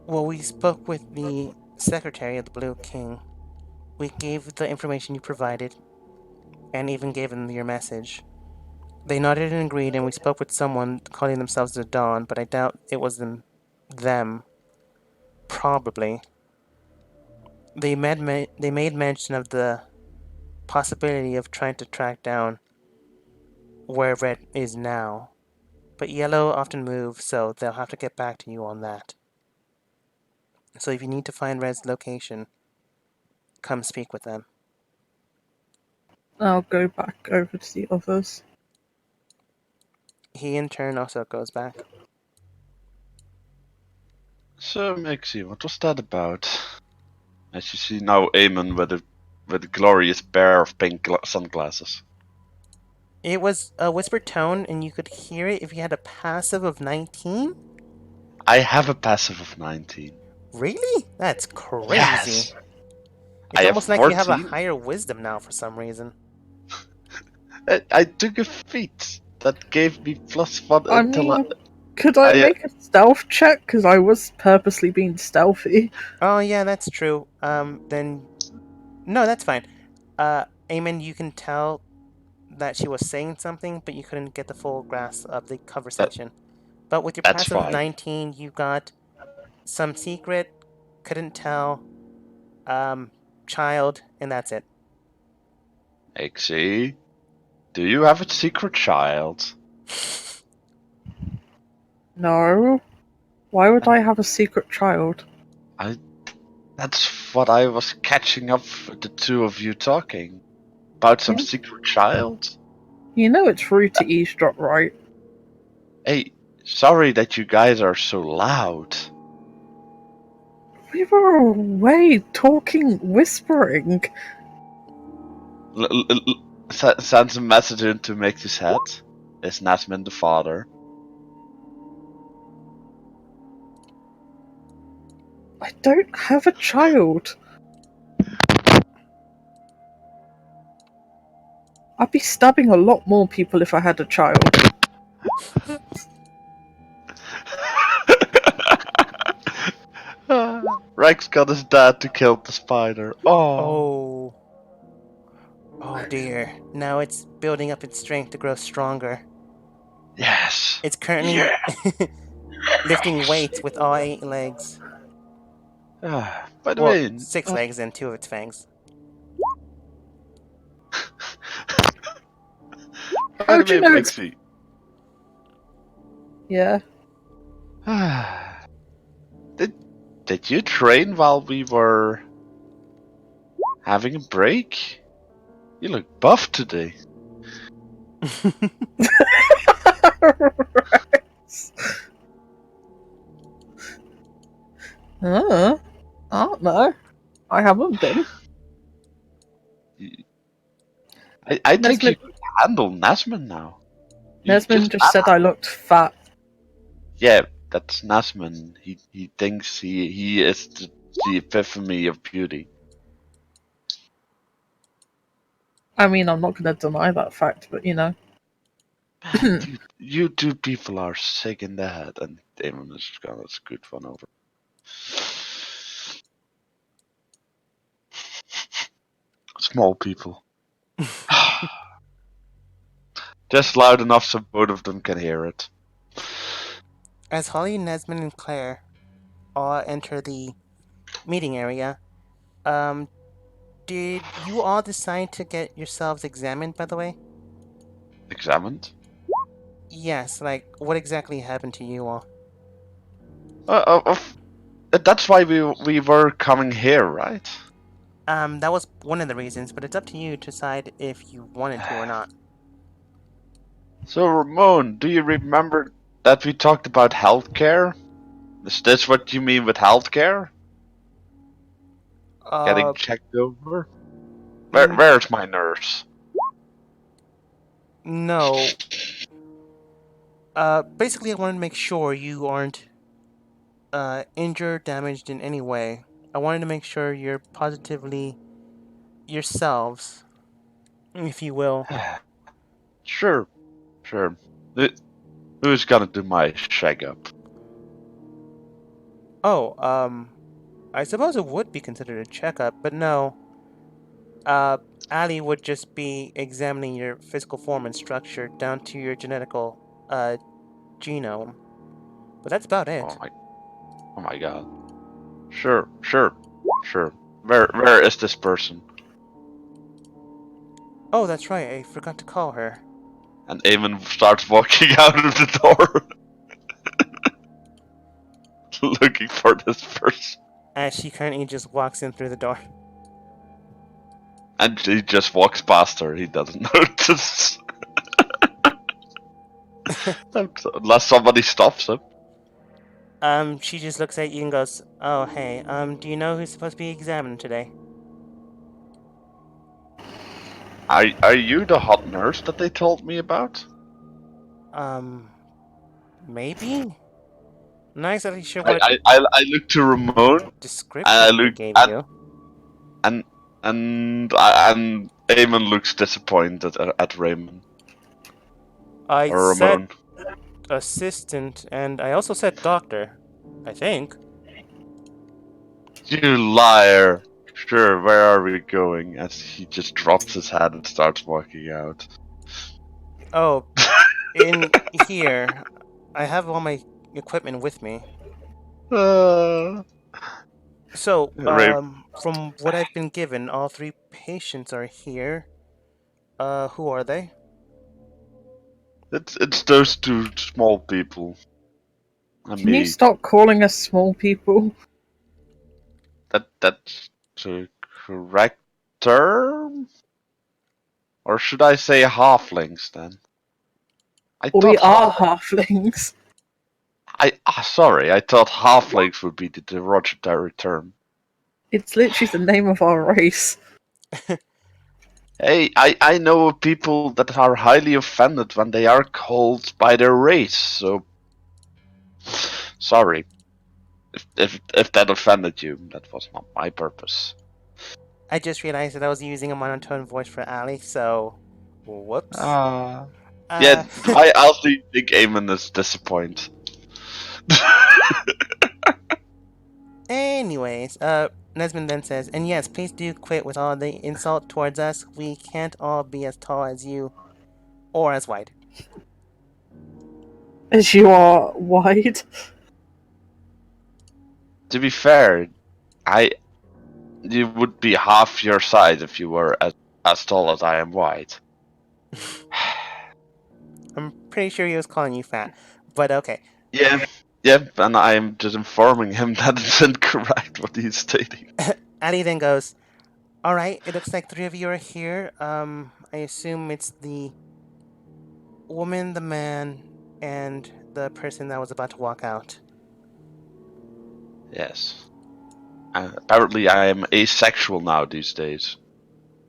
Well, we spoke with the secretary of the Blue King. We gave the information you provided, and even gave them your message. They nodded and agreed, and we spoke with someone calling themselves the Dawn, but I doubt it was them. Probably. They made mention of the possibility of trying to track down where Red is now. But Yellow often moves, so they'll have to get back to you on that. So if you need to find Red's location, come speak with them. I'll go back over to the others. He in turn also goes back. So, Mixie, what was that about? As you see now, Eamon with a glorious pair of pink sunglasses. It was a whispered tone, and you could hear it if you had a passive of 19? I have a passive of 19. Really? That's crazy. Yes. It's I have almost like you have a 14. higher wisdom now for some reason. I took a feat that gave me +1 I until mean, could I I, make a stealth check? Because I was purposely being stealthy. Oh yeah, that's true. Then no, that's fine. Eamon, you can tell that she was saying something, but you couldn't get the full grasp of the conversation. But with your that's passive of fine. 19, you got some secret, couldn't tell, child, and that's it. Mixie, do you have a secret child? No. Why would I have a secret child? That's what I was catching up with the two of you talking. About some Yeah. secret child? You know it's rude to eavesdrop, right? Hey, sorry that you guys are so loud. We were away talking, whispering. Sends a message in to make this head. Is Nasmin the father? I don't have a child. I'd be stabbing a lot more people if I had a child. Rex got his dad to kill the spider. Oh. Oh dear. Now it's building up its strength to grow stronger. Yes. It's currently Yeah. lifting weights with all 8 legs. By the Well, way, 6 legs and 2 of its fangs. How'd you know it's... Mixie. Yeah. Did you train while we were having a break? You look buff today. I don't know. I haven't been. I think you Nesmond, could handle Nasman now. You Nesmond just said I looked fat. Yeah, that's Nasman. He thinks he is the epiphany of beauty. I mean, I'm not going to deny that fact, but you know. Dude, you two people are sick in the head, and Damon is gonna scoot one over. Small people. Just loud enough so both of them can hear it. As Holly, Nesmond, and Claire all enter the meeting area, did you all decide to get yourselves examined, by the way? Examined? Yes, like, what exactly happened to you all? That's why we were coming here, right? That was one of the reasons, but it's up to you to decide if you wanted to or not. So, Ramon, do you remember that we talked about healthcare? Is this what you mean with healthcare? Getting checked over? Where's my nurse? No. Basically I wanted to make sure you aren't injured, damaged in any way. I wanted to make sure you're positively yourselves, if you will. Sure. Who's gonna do my shag up? Oh, I suppose it would be considered a checkup, but no. Ali would just be examining your physical form and structure down to your genetical genome. But that's about it. Oh my god. Sure. Where is this person? Oh, that's right. I forgot to call her. And Eamon starts walking out of the door. Looking for this person. As she currently just walks in through the door. And he just walks past her. He doesn't notice. Unless somebody stops him. She just looks at you and goes, "Oh, hey, do you know who's supposed to be examined today?" Are you the hot nurse that they told me about? Maybe? Not exactly sure what I look to Ramon description and I they look gave at you. and Eamon looks disappointed at Raymond I or said Ramon. assistant, and I also said doctor. I think. You liar! Sure, where are we going? As he just drops his head and starts walking out. Oh, in here, I have all my equipment with me. So, Ray- from what I've been given, all 3 patients are here. Who are they? It's those 2 small people. And Can you me. stop calling us small people? That's the correct term? Or should I say halflings then? We are halflings. Sorry, I thought halflings would be the derogatory term. It's literally the name of our race. Hey, I know of people that are highly offended when they are called by their race, so sorry. If that offended you, that was not my purpose. I just realized that I was using a monotone voice for Ali, so whoops. Yeah, I also think Eamon is disappointed. Anyways, Nesmond then says, "And yes, please do quit with all the insult towards us. We can't all be as tall as you, or as wide." As you are wide. To be fair, you would be half your size if you were as tall as I am wide. I'm pretty sure he was calling you fat, but okay. Yeah, and I'm just informing him that it's incorrect what he's stating. Ali then goes, "Alright, it looks like 3 of you are here. I assume it's the woman, the man, and the person that was about to walk out." Yes. Apparently I am asexual now these days.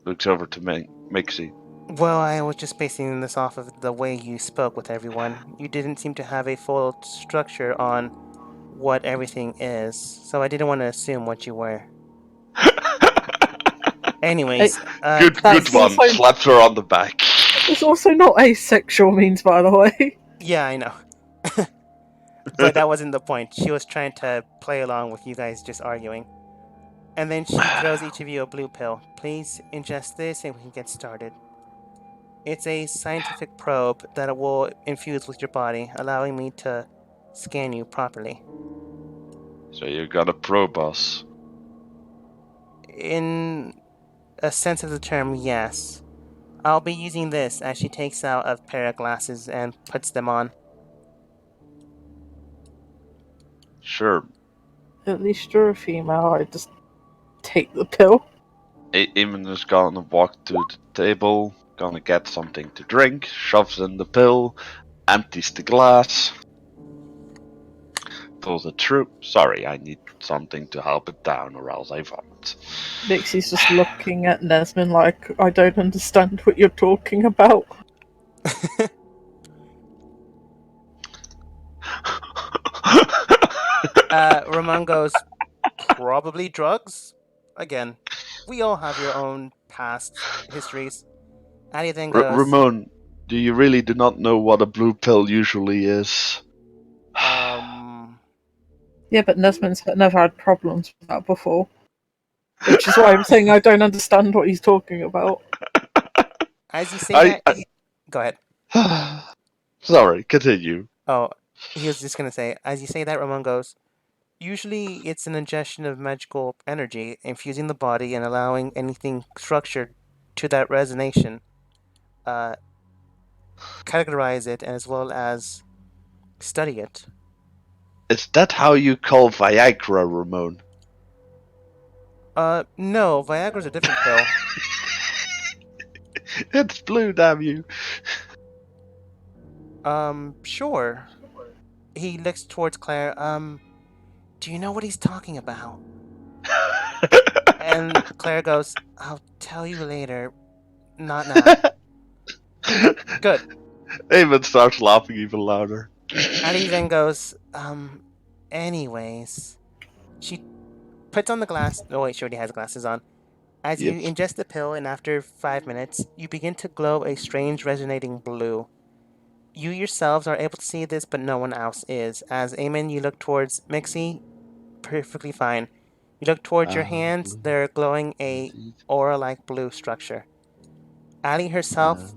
Looks over to Mixie. Well, I was just basing this off of the way you spoke with everyone. You didn't seem to have a full structure on what everything is, so I didn't want to assume what you were. Anyways, Good one. also- Slaps her on the back. It's also not asexual means, by the way. yeah, I know. But that wasn't the point. She was trying to play along with you guys just arguing. And then she throws each of you a blue pill. Please ingest this and we can get started. It's a scientific probe that will infuse with your body, allowing me to scan you properly. So you're gonna probe us. In a sense of the term, yes. I'll be using this as she takes out a pair of glasses and puts them on. Sure. At least you're a female, I just take the pill. Eamon is gonna walk to the table, gonna get something to drink, shoves in the pill, empties the glass, pulls it through. Sorry, I need something to help it down or else I vomit. Nixie's just looking at Nesmond like, I don't understand what you're talking about. Ramon goes, "Probably drugs? Again, we all have your own past histories." Ali then goes, Ramon, do you really do not know what a blue pill usually is? Yeah, but Nesmond's never had problems with that before. Which is why I'm saying I don't understand what he's talking about. As you say I- that, go ahead. Sorry, continue. Oh, he was just gonna say, as you say that, Ramon goes, usually it's an ingestion of magical energy, infusing the body and allowing anything structured to that resonation, uh, categorize it as well as study it. Is that how you call Viagra, Ramon? No, Viagra's a different pill. It's blue, damn you. Sure. He looks towards Claire. Do you know what he's talking about? And Claire goes, I'll tell you later. Not now. Good. Eamon starts laughing even louder. Ali then goes, anyways. She puts on the glass. Oh, wait, she already has glasses on. As you Yep. ingest the pill, and after 5 minutes, you begin to glow a strange resonating blue. You yourselves are able to see this, but no one else is. As Eamon, you look towards Mixie, perfectly fine. You look towards your hands, Blue, they're glowing a indeed. aura-like blue structure. Ali herself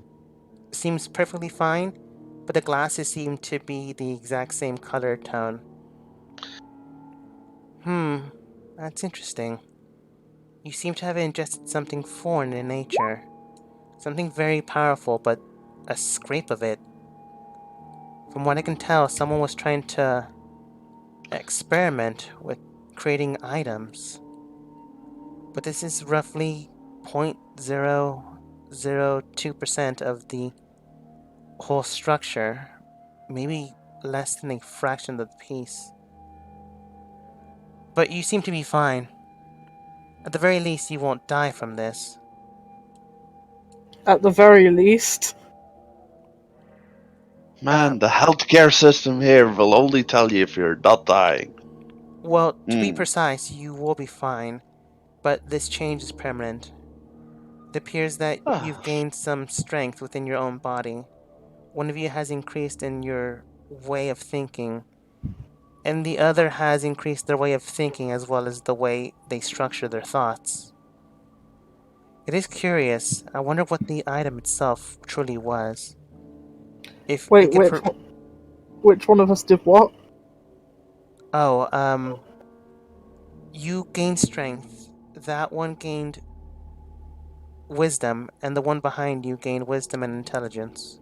seems perfectly fine, but the glasses seem to be the exact same color tone. That's interesting. You seem to have ingested something foreign in nature. Something very powerful, but a scrape of it. From what I can tell, someone was trying to experiment with creating items. But this is roughly 0.002% of the whole structure. Maybe less than a fraction of the piece. But you seem to be fine. At the very least, you won't die from this. At the very least. Man, the healthcare system here will only tell you if you're not dying. Well, to be precise, you will be fine. But this change is permanent. It appears that you've gained some strength within your own body. One of you has increased in your way of thinking, and the other has increased their way of thinking as well as the way they structure their thoughts. It is curious. I wonder what the item itself truly was. If Wait, it could which one of us did what? you gained strength. That one gained wisdom, and the one behind you gained wisdom and intelligence.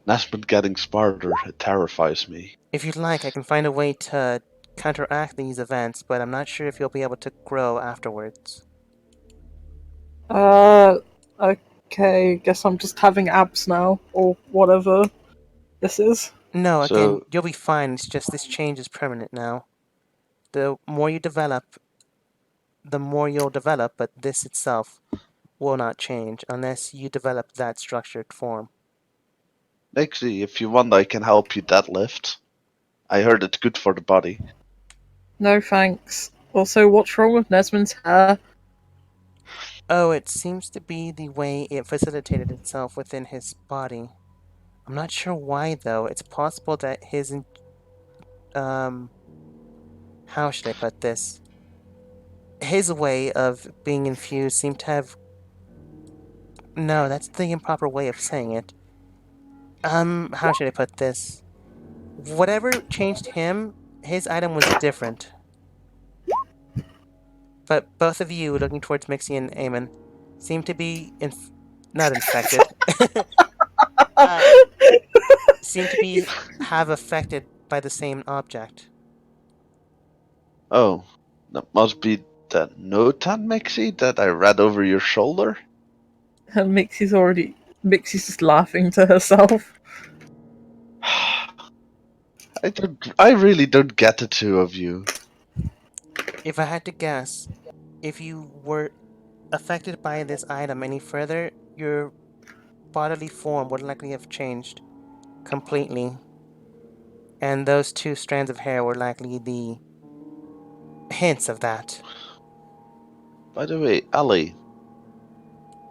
Nesmond getting smarter, it terrifies me. If you'd like, I can find a way to counteract these events, but I'm not sure if you'll be able to grow afterwards. Okay, guess I'm just having abs now, or whatever this is. No, again, So, you'll be fine. It's just this change is permanent now. The more you develop, the more you'll develop, but this itself will not change unless you develop that structured form. Nixie, if you want, I can help you deadlift. I heard it's good for the body. No thanks. Also, what's wrong with Nesmond's hair? Oh, it seems to be the way it facilitated itself within his body. I'm not sure why, though. It's possible that his, how should I put this? His way of being infused seemed to have... No, that's the improper way of saying it. How should I put this? Whatever changed him, his item was different. But both of you, looking towards Mixie and Eamon, seem to be not infected. Seem to be have affected by the same object. Oh, that must be that Notan Mixie that I read over your shoulder? And Mixie's just laughing to herself. I really don't get the two of you. If I had to guess, if you were affected by this item any further, your bodily form would likely have changed completely. And those two strands of hair were likely the hints of that. By the way, Ali,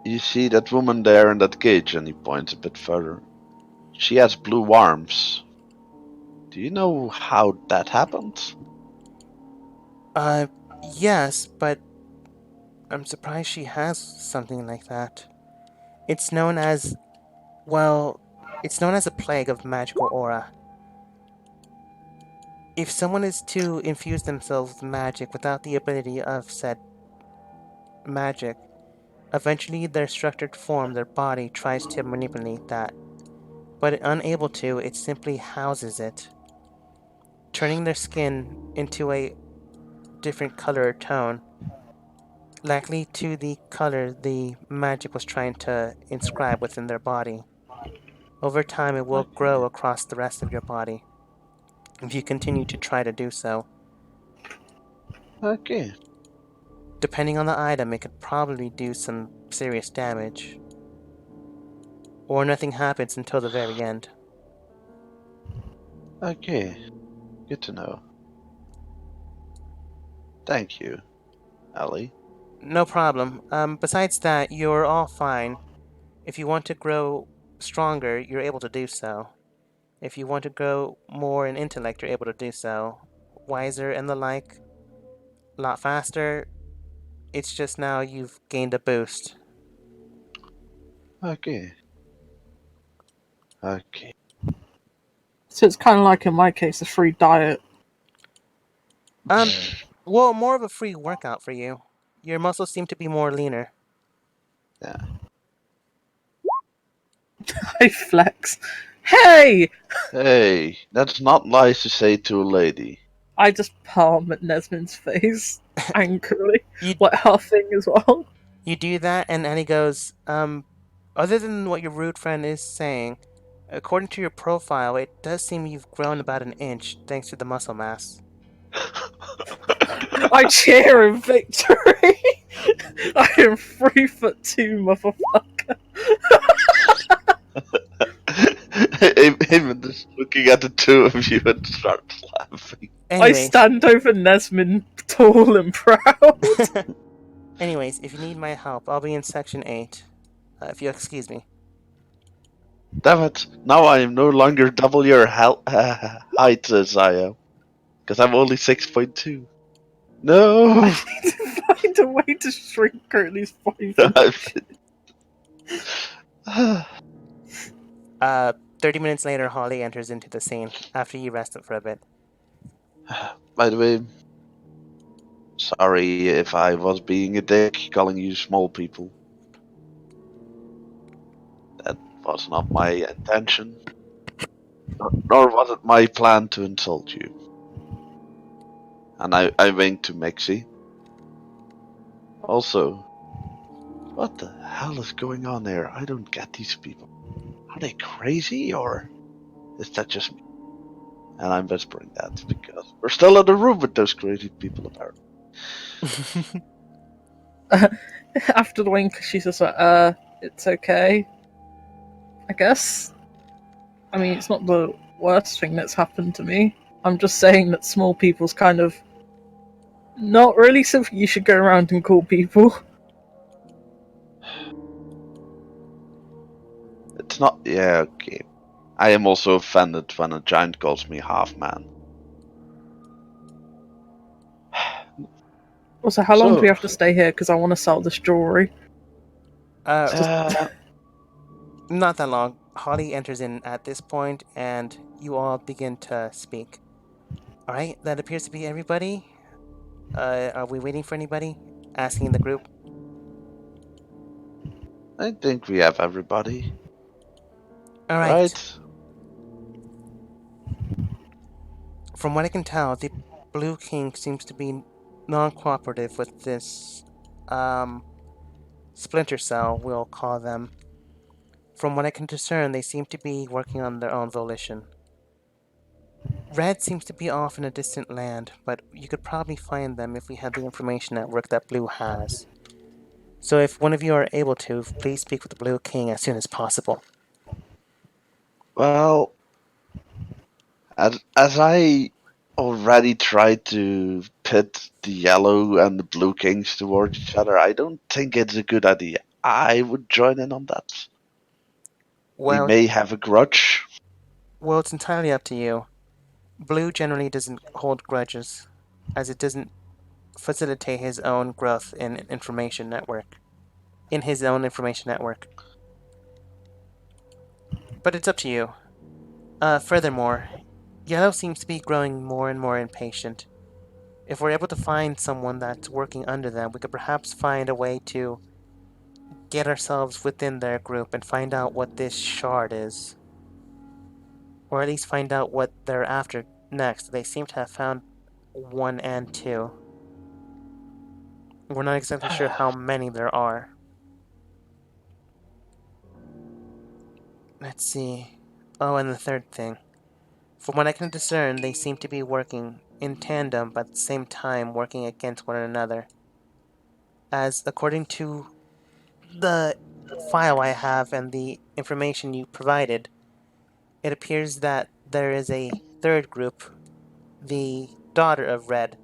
you see that woman there in that cage, and he points a bit further. She has blue arms. Do you know how that happened? Yes, but I'm surprised she has something like that. It's known as, well, it's known as a plague of magical aura. If someone is to infuse themselves with magic without the ability of said magic, eventually their structured form, their body, tries to manipulate that. But unable to, it simply houses it, turning their skin into a different color or tone, likely to the color the magic was trying to inscribe within their body. Over time, it will grow across the rest of your body if you continue to try to do so. Okay. Depending on the item, it could probably do some serious damage. Or nothing happens until the very end. Okay. Good to know. Thank you, Ellie. No problem. Besides that, you're all fine. If you want to grow stronger, you're able to do so. If you want to grow more in intellect, you're able to do so. Wiser and the like, a lot faster. It's just now you've gained a boost. Okay. Okay. So it's kind of like in my case, a free diet. Well, more of a free workout for you. Your muscles seem to be more leaner. Yeah. I flex. Hey! Hey, that's not nice to say to a lady. I just palm at Nesmond's face angrily, You like huffing as well. you do that, and Annie goes, other than what your rude friend is saying, according to your profile, it does seem you've grown about an inch thanks to the muscle mass. I cheer in victory. I am 3'2", motherfucker. Eamon is looking at the two of you and starts laughing. I Anyways, stand over Nesmond, tall and proud. anyways, if you need my help, I'll be in section 8. If you excuse me. Damn it, now I am no longer double your height as I am. Because I'm only 6.2. No! I need to find a way to shrink her at least 5 inches. 30 minutes later, Holly enters into the scene after you rested for a bit. By the way, sorry if I was being a dick calling you small people. That was not my intention. Nor was it my plan to insult you. And I winked to Mexi. Also, what the hell is going on there? I don't get these people. Are they crazy or is that just me? And I'm whispering that because we're still in the room with those crazy people apparently. After the wink, she's just like, it's okay. I guess. I mean, it's not the worst thing that's happened to me. I'm just saying that small people's kind of not really something you should go around and call people. It's not. Yeah, okay. I am also offended when a giant calls me half man. Also, how long So- do we have to stay here? Because I want to sell this jewelry. Not that long. Holly enters in at this point, and you all begin to speak. Alright, that appears to be everybody. Are we waiting for anybody? Asking the group. I think we have everybody. Alright. Right? From what I can tell, the Blue King seems to be non-cooperative with this, Splinter Cell, we'll call them. From what I can discern, they seem to be working on their own volition. Red seems to be off in a distant land, but you could probably find them if we had the information network that Blue has. So if one of you are able to, please speak with the Blue King as soon as possible. Well, as I already tried to pit the yellow and the blue kings towards each other, I don't think it's a good idea. I would join in on that. We Well, may have a grudge. well, it's entirely up to you. Blue generally doesn't hold grudges, as it doesn't facilitate his own growth in information network. In his own information network. But it's up to you. Furthermore, Yellow seems to be growing more and more impatient. If we're able to find someone that's working under them, we could perhaps find a way to get ourselves within their group and find out what this shard is. Or at least find out what they're after next. They seem to have found 1 and 2. We're not exactly sure how many there are. Let's see. Oh, and the third thing. From what I can discern, they seem to be working in tandem, but at the same time working against one another. As according to the file I have and the information you provided, it appears that there is a third group, the daughter of Red,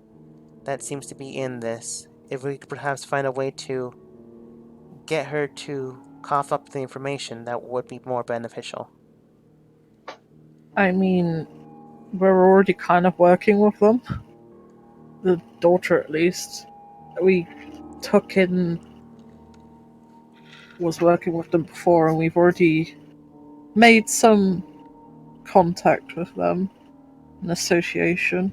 that seems to be in this. If we could perhaps find a way to get her to cough up the information, that would be more beneficial. I mean, we're already kind of working with them. The daughter, at least. We took in... was working with them before, and we've already made some contact with them. An association.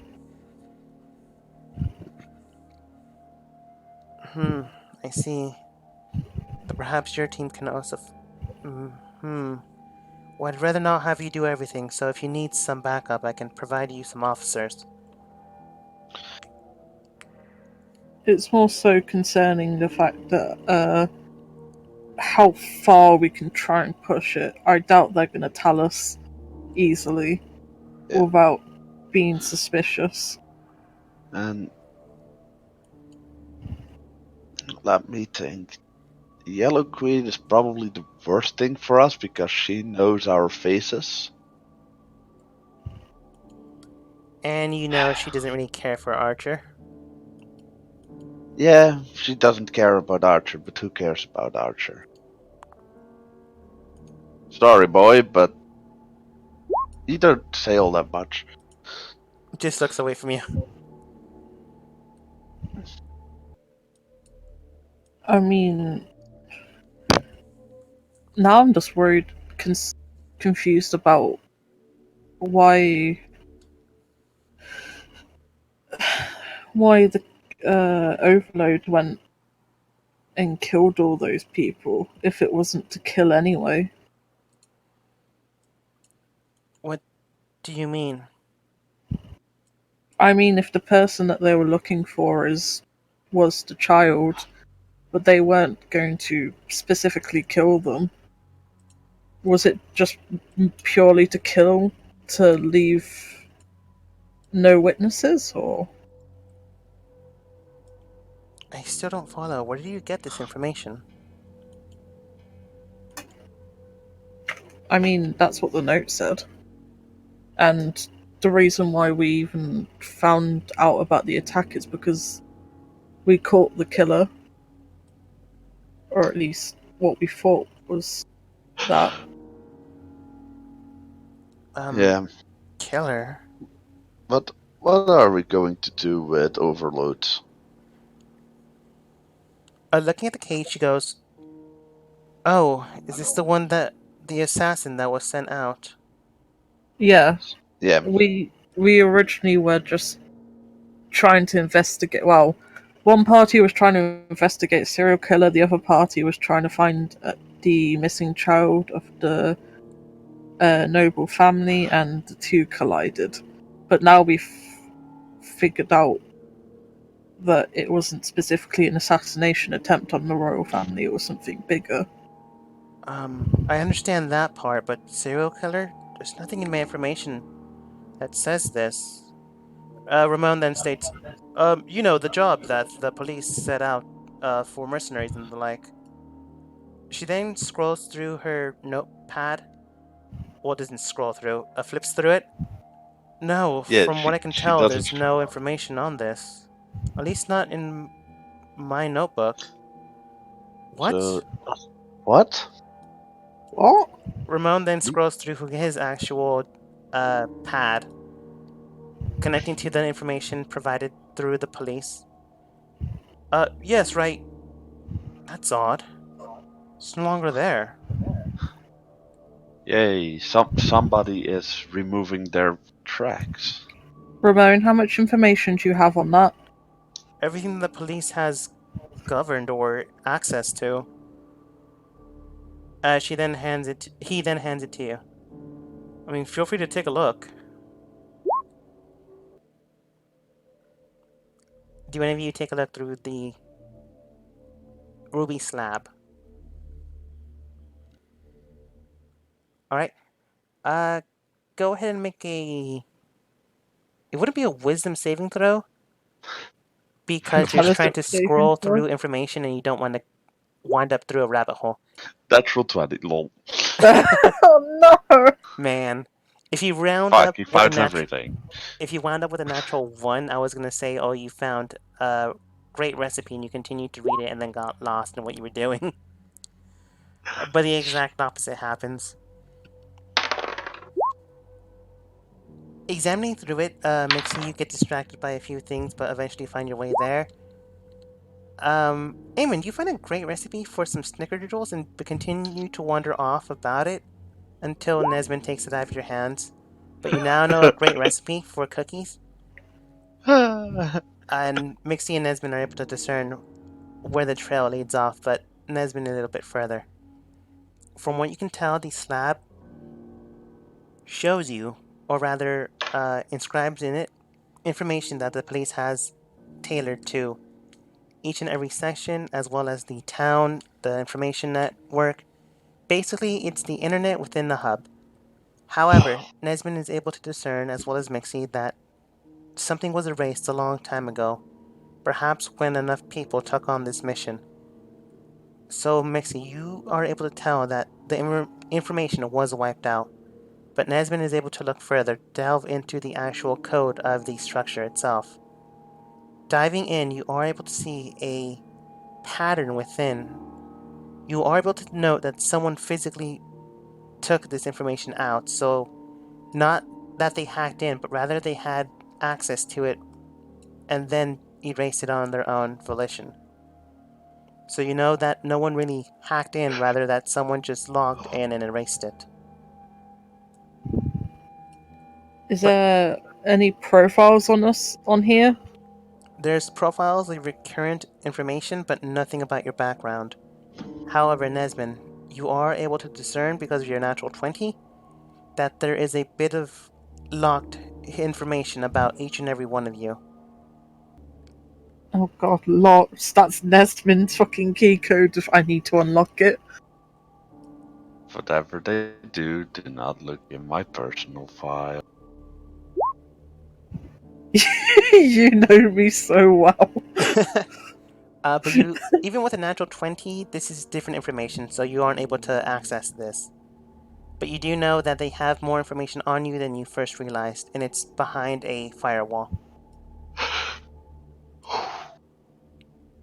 I see. But perhaps your team can also... Well, I'd rather not have you do everything, so if you need some backup, I can provide you some officers. It's more so concerning the fact that, how far we can try and push it. I doubt they're going to tell us easily without being suspicious. And let me think. Yellow Queen is probably the worst thing for us because she knows our faces. And you know she doesn't really care for Archer. Yeah, she doesn't care about Archer, but who cares about Archer? Sorry, boy, but you don't say all that much. Just looks away from you. I mean, now I'm just worried, confused about why the Overload went and killed all those people if it wasn't to kill anyway. What do you mean? I mean, if the person that they were looking for was the child, but they weren't going to specifically kill them, was it just purely to kill, to leave no witnesses, or? I still don't follow. Where did you get this information? I mean, that's what the note said. And the reason why we even found out about the attack is because we caught the killer. Or at least what we thought was that. Yeah. Killer? But what are we going to do with Overload? Looking at the cage, she goes, "Oh, is this the one that... the assassin that was sent out?" Yeah. Yeah. We originally were just trying to investigate. Well, one party was trying to investigate serial killer. The other party was trying to find the missing child of the noble family, and the two collided. But now we've figured out that it wasn't specifically an assassination attempt on the royal family. It was something bigger. I understand that part, but serial killer? There's nothing in my information that says this. Ramon then states, you know, the job that the police set out for mercenaries and the like. She then scrolls through her notepad. Well, doesn't scroll through, flips through it. No, Yeah, from what I can she tell, doesn't. there's no information on this. At least not in my notebook. What? So, what? What? Ramon then scrolls through his actual pad, connecting to the information provided through the police. Yes, right. That's odd. It's no longer there. Yay, somebody is removing their tracks. Ramon, how much information do you have on that? Everything the police has governed or access to. He then hands it to you. I mean, feel free to take a look. Do any of you take a look through the ruby slab? Alright. Go ahead and make a... It wouldn't be a wisdom saving throw, because you're What is trying it to saving scroll throw? through information and you don't want to wind up through a rabbit hole. Natural 20, lol. Oh no! Man, if you round Fuck, up you with a found everything. if you wound up with a natural 1, I was gonna say, oh, you found a great recipe and you continued to read it and then got lost in what you were doing. But the exact opposite happens. Examining through it makes you get distracted by a few things, but eventually find your way there. Eamon, you find a great recipe for some snickerdoodles and continue to wander off about it until Nesmond takes it out of your hands. But you now know a great recipe for cookies, and Mixie and Nesmond are able to discern where the trail leads off, but Nesmond a little bit further. From what you can tell, the slab shows you, or rather, inscribes in it, information that the police has tailored to each and every section, as well as the town, the information network. Basically, it's the internet within the hub. However, Nesmond is able to discern, as well as Mixie, that something was erased a long time ago, perhaps when enough people took on this mission. So, Mixie, you are able to tell that the information was wiped out, but Nesmond is able to look further, delve into the actual code of the structure itself. Diving in, you are able to see a pattern within. You are able to note that someone physically took this information out, so not that they hacked in, but rather they had access to it and then erased it on their own volition. So you know that no one really hacked in, rather that someone just logged in and erased it. Is there any profiles on us on here? There's profiles of your current information, but nothing about your background. However, Nesmond, you are able to discern, because of your natural 20, that there is a bit of locked information about each and every one of you. Oh god, lots. That's Nesmond's fucking key code if I need to unlock it. Whatever they do not look in my personal file. You know me so well. But you, even with a natural 20, this is different information, so you aren't able to access this. But you do know that they have more information on you than you first realized, and it's behind a firewall.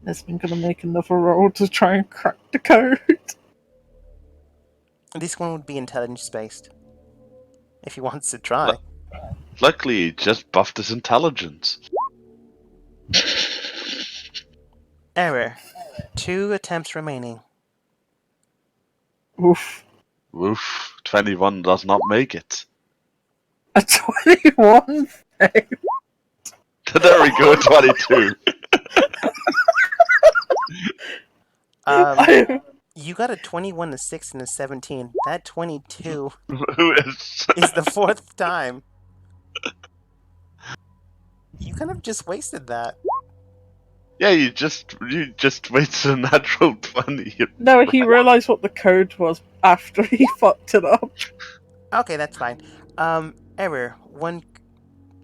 Nesmond gonna make another roll to try and crack the code. This one would be intelligence-based, if he wants to try. Luckily, he just buffed his intelligence. Error. 2 attempts remaining. Oof. Woof, 21 does not make it. A 21? There we go, 22. You got a 21, a 6, and a 17. That 22 Who is? is the 4th time. You kind of just wasted that. Yeah, you just wasted a natural 20. No, he realised what the code was after he fucked it up. Okay, that's fine. Error. 1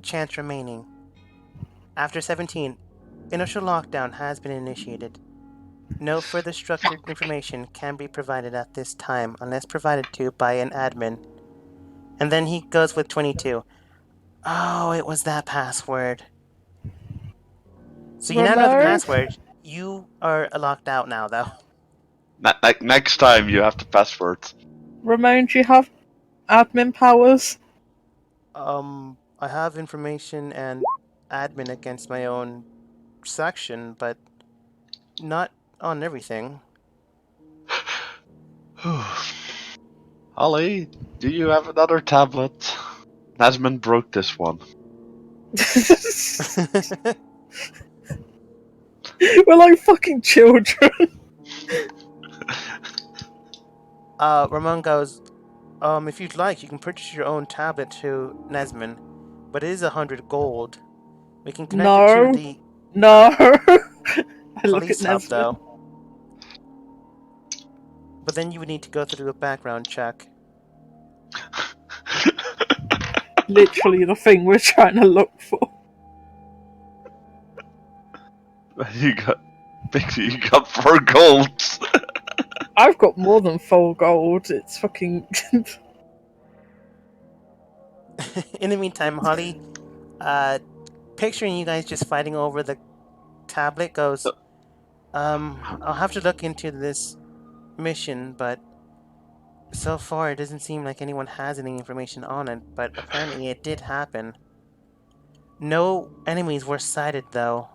chance remaining. After 17, initial lockdown has been initiated. No further structured information can be provided at this time unless provided to by an admin. And then he goes with 22. Oh, it was that password. So you now know the Ramon? password. You are locked out now, though. Next time you have the password. Ramon, do you have admin powers? I have information and admin against my own section, but Not on everything. Holly, do you have another tablet? Nasman broke this one. We're like fucking children. Ramon goes, if you'd like, you can purchase your own tablet to Nesman, but it is 100 gold. We can connect it No. to the No. I look at police hub, Nesmond. though. But then you would need to go through a background check. Literally the thing we're trying to look for. You got 4 golds. I've got more than 4 gold. It's fucking. In the meantime, Holly, picturing you guys just fighting over the tablet, goes, I'll have to look into this mission, but so far it doesn't seem like anyone has any information on it, but apparently it did happen. No enemies were sighted, though.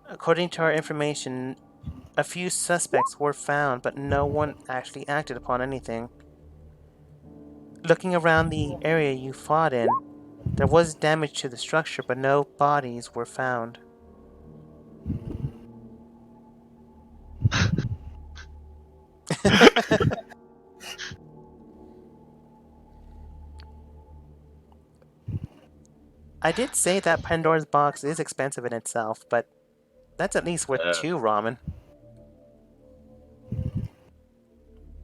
According to our information, a few suspects were found, but no one actually acted upon anything. Looking around the area you fought in, there was damage to the structure, but no bodies were found. I did say that Pandora's box is expensive in itself, but that's at least worth 2 ramen.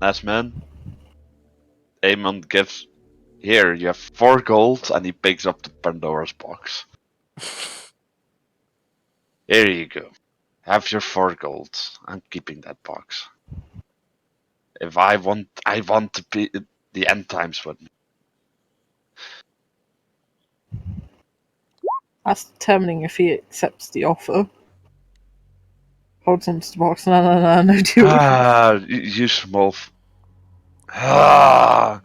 Nasman, Amon gives. Here, you have 4 golds, and he picks up the Pandora's box. Here you go. Have your 4 golds. I'm keeping that box. If I want to be the end times with me. That's determining if he accepts the offer. Holds onto the box. No, deal. You small. Ah.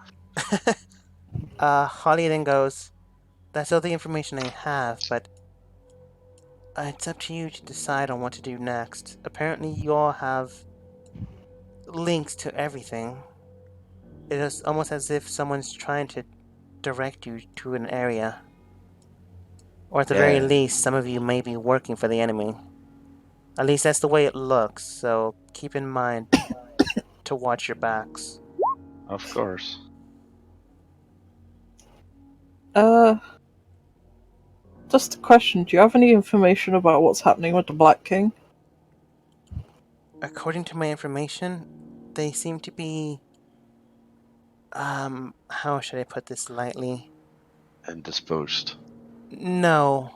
Holly then goes, that's all the information I have, but it's up to you to decide on what to do next. Apparently you all have links to everything. It is almost as if someone's trying to direct you to an area. Or at the very least, some of you may be working for the enemy. At least that's the way it looks, so keep in mind to watch your backs. Of course. Just a question. Do you have any information about what's happening with the Black King? According to my information, they seem to be... how should I put this lightly? Indisposed. No.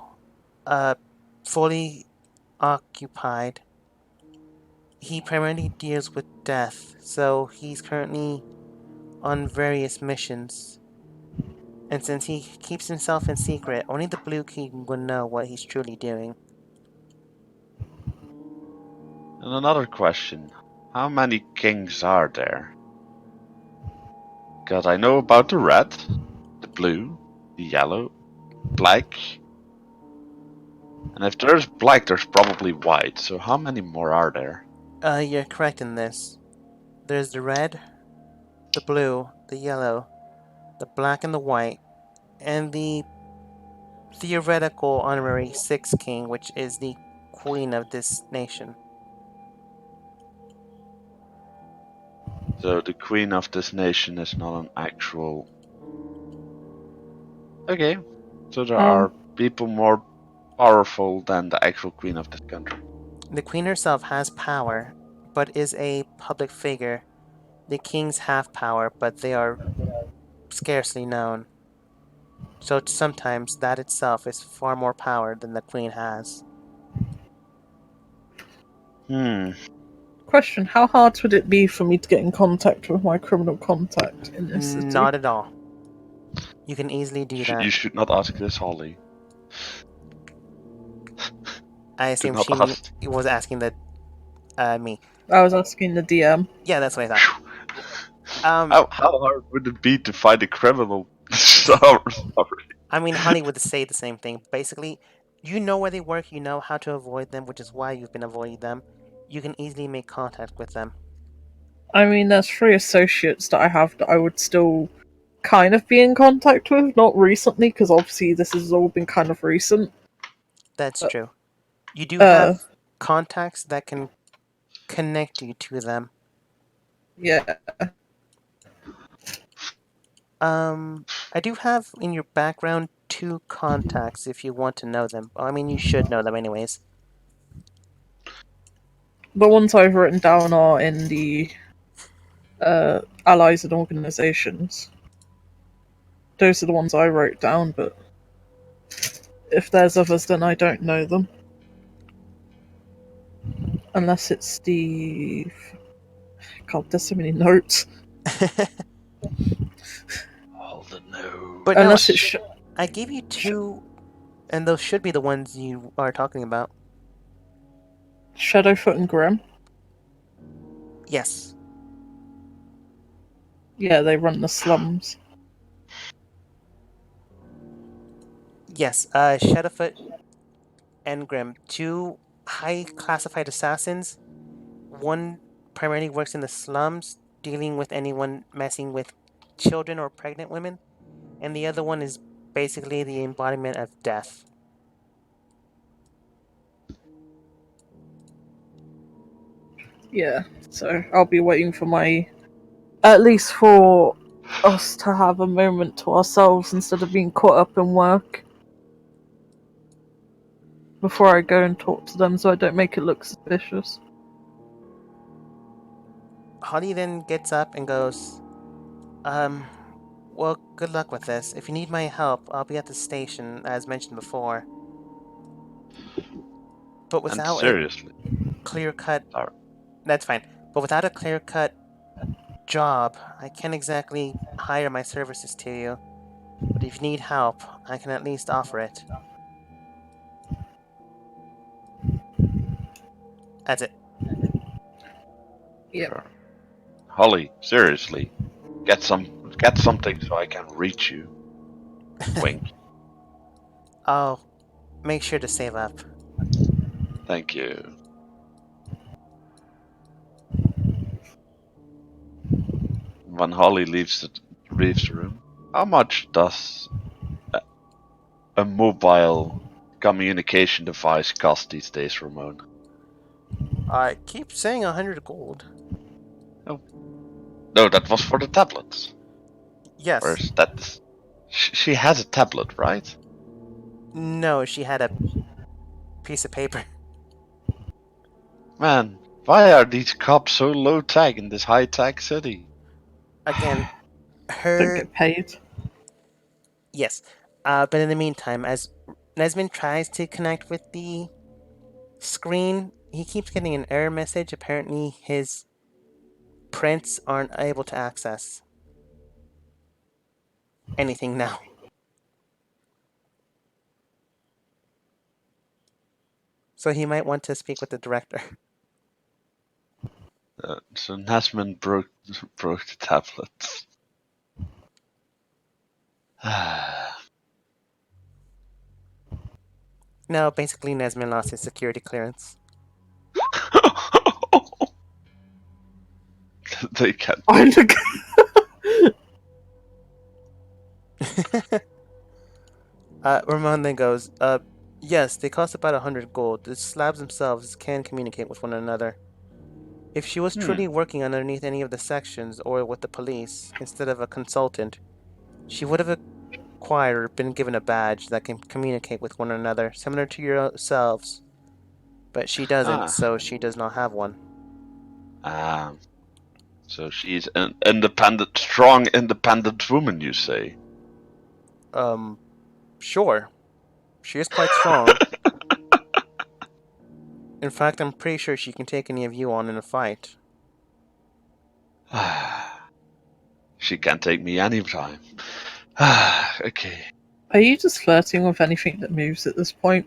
Fully occupied. He primarily deals with death, so he's currently on various missions. And since he keeps himself in secret, only the Blue King will know what he's truly doing. And another question. How many kings are there? Because I know about the red, the blue, the yellow, black. And if there's black, there's probably white. So how many more are there? You're correct in this. There's the red, the blue, the yellow, the black and the white, and the theoretical honorary Sixth King, which is the queen of this nation. So the queen of this nation is not an actual... Okay. So there are people more powerful than the actual queen of this country. The queen herself has power, but is a public figure. The kings have power, but they are scarcely known. So sometimes that itself is far more power than the queen has. Question, how hard would it be for me to get in contact with my criminal contact in this city? Not at all. You can easily do that. You should not ask this, Holly. I assume not she ask. was asking the me. I was asking the DM. Yeah, that's what I thought. How hard would it be to find a criminal? Sorry. I mean, Honey would say the same thing. Basically, you know where they work, you know how to avoid them, which is why you've been avoiding them. you can easily make contact with them. I mean, there's 3 associates that I have that I would still kind of be in contact with. Not recently, because obviously this has all been kind of recent. That's true. You do Uh, have contacts that can connect you to them. yeah. I do have in your background 2 contacts if you want to know them. I mean, you should know them anyways. The ones I've written down are in the allies and organizations. Those are the ones I wrote down, but if there's others, then I don't know them. Unless it's the... God, there's so many notes. All the no. But no, Unless it's... I gave you 2, and those should be the ones you are talking about. Shadowfoot and Grim. Yes. Yeah, they run the slums. Yes, Shadowfoot and Grim, 2 high classified assassins. One primarily works in the slums, dealing with anyone messing with children or pregnant women, and the other one is basically the embodiment of death. Yeah, so I'll be waiting for my... At least for us to have a moment to ourselves instead of being caught up in work. Before I go and talk to them so I don't make it look suspicious. Holly then gets up and goes, well, good luck with this. If you need my help, I'll be at the station, as mentioned before. But And without seriously, a clear-cut... Sorry. That's fine. But without a clear-cut job, I can't exactly hire my services to you. But if you need help, I can at least offer it. That's it. Yep. Sure. Holly, seriously, get something so I can reach you. Wink. I'll make sure to save up. Thank you. When Holly leaves the room, how much does a mobile communication device cost these days, Ramon? I keep saying 100 gold. No, that was for the tablets. Yes. Or is that... She has a tablet, right? No, she had a piece of paper. Man, why are these cops so low tech in this high tech city? Again, Don't her... get paid. Yes. But in the meantime, as Nesmond tries to connect with the screen, he keeps getting an error message. Apparently, his prints aren't able to access anything now. So he might want to speak with the director. So Nesmond broke the tablets. No, basically Nesmond lost his security clearance. They can't. I'm the Ramon then goes, yes, they cost about 100 gold. The slabs themselves can communicate with one another. If she was truly working underneath any of the sections or with the police, instead of a consultant, she would have acquired or been given a badge that can communicate with one another, similar to yourselves. But she doesn't, so she does not have one. So she's an independent, strong, independent woman, you say? Sure. She is quite strong. In fact, I'm pretty sure she can take any of you on in a fight. She can take me anytime. Okay. Are you just flirting with anything that moves at this point?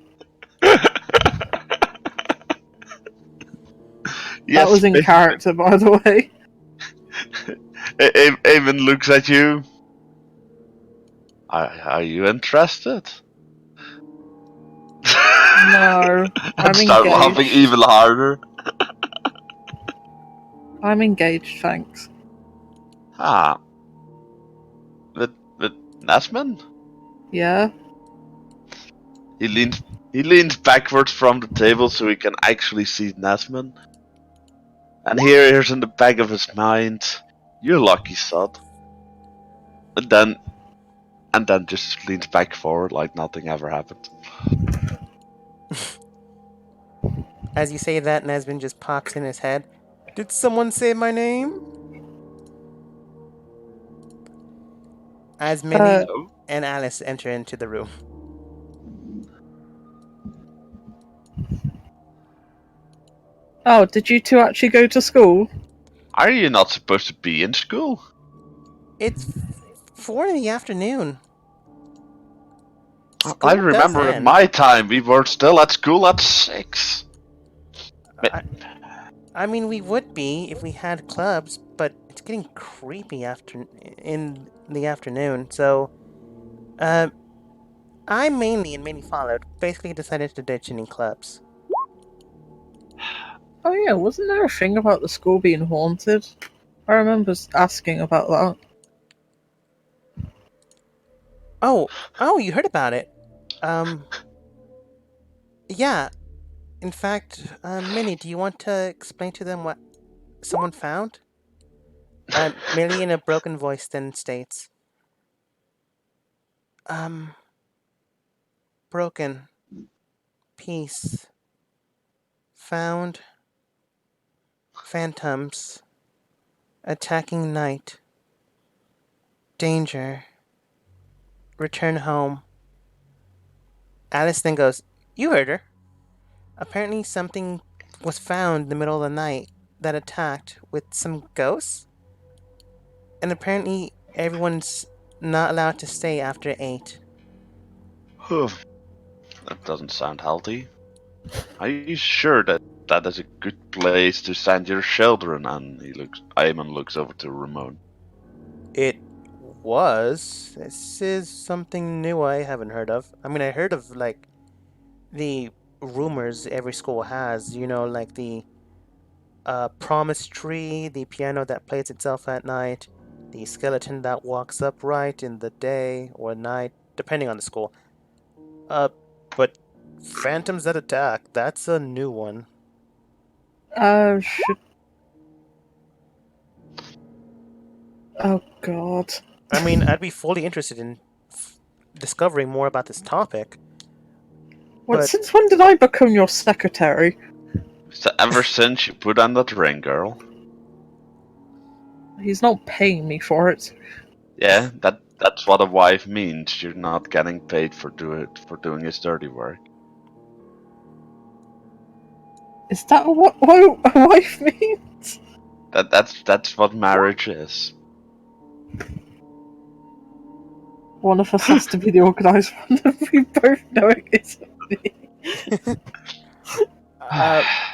Yes, That was in character, by the way. Eamon looks at you. Are you interested? No, I'm Start engaged. laughing even harder. I'm engaged, thanks. Ah. With Nesman? Yeah? He leans backwards from the table so he can actually see Nesman. And he hears in the back of his mind, "You're lucky, sod." And then just leans back forward like nothing ever happened. As you say that, Nesbin just pops in his head. Did someone say my name? As Millie No. and Alice enter into the room. Oh, did you two actually go to school? Are you not supposed to be in school? It's 4 in the afternoon. I School does remember in end. my time we were still at school at 6. I mean, we would be if we had clubs, but it's getting creepy in the afternoon. So, I mainly and mainly followed. Basically, decided to ditch any clubs. Oh yeah, wasn't there a thing about the school being haunted? I remember asking about that. Oh, you heard about it? Yeah. In fact, Minnie, do you want to explain to them what someone found? Millie, in a broken voice, then states, broken. Peace. Found. Phantoms. Attacking night. Danger. Return home. Alice then goes, you heard her. Apparently something was found in the middle of the night that attacked with some ghosts? And apparently everyone's not allowed to stay after 8. That doesn't sound healthy. Are you sure that is a good place to send your children? And Eamon looks over to Ramon. It was. This is something new I haven't heard of. I mean, I heard of, like, the rumors every school has, like the promise tree, the piano that plays itself at night, the skeleton that walks upright in the day or night, depending on the school. But phantoms that attack, that's a new one. Should... Oh god. I mean, I'd be fully interested in discovering more about this topic. What, But since when did I become your secretary? So ever since you put on that ring, girl. He's not paying me for it. Yeah, that's what a wife means. You're not getting paid for doing his dirty work. Is that what a wife means? That's what marriage is. One of us has to be the organised one, and we both know it isn't me.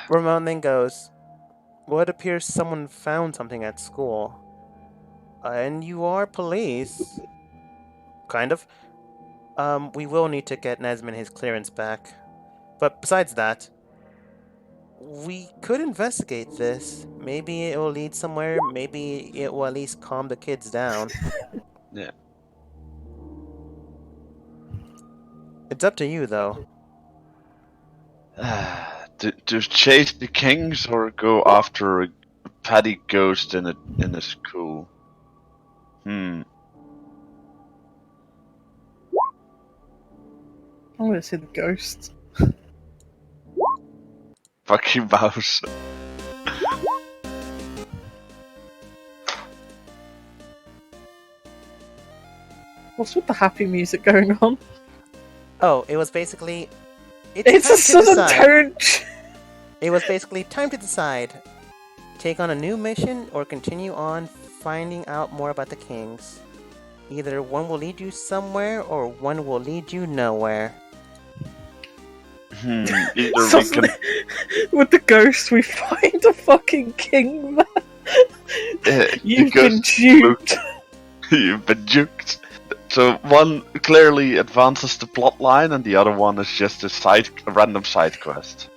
Ramon then goes, well, it appears someone found something at school. And you are police. Kind of. We will need to get Nesman his clearance back. But besides that, we could investigate this. Maybe it will lead somewhere. Maybe it will at least calm the kids down. Yeah. It's up to you, though. To chase the kings or go after a petty ghost in a school? I'm gonna say the ghost. Fuck you, mouse. What's with the happy music going on? Oh, it was basically... It's a sudden tone. It was basically time to decide. Take on a new mission or continue on finding out more about the kings. Either one will lead you somewhere or one will lead you nowhere. Either we can... With the ghost, we find a fucking king there. You've been duped. You've been duped. So one clearly advances the plot line, and the other one is just a random side quest.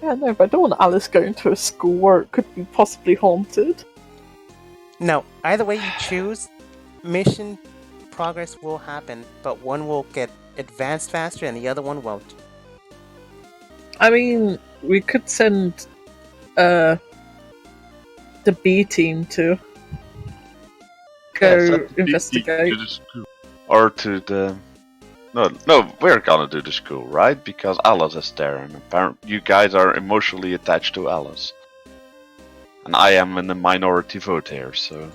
Yeah, no, but I don't want Alice going to a school where it could be possibly haunted. No, either way you choose, mission progress will happen, but one will get advanced faster and the other one won't. I mean, we could send the B team to go Yeah, send the investigate. to the school. Or to the... No, we're gonna do the school, right? Because Alice is there, and apparently you guys are emotionally attached to Alice. And I am in the minority vote here, so...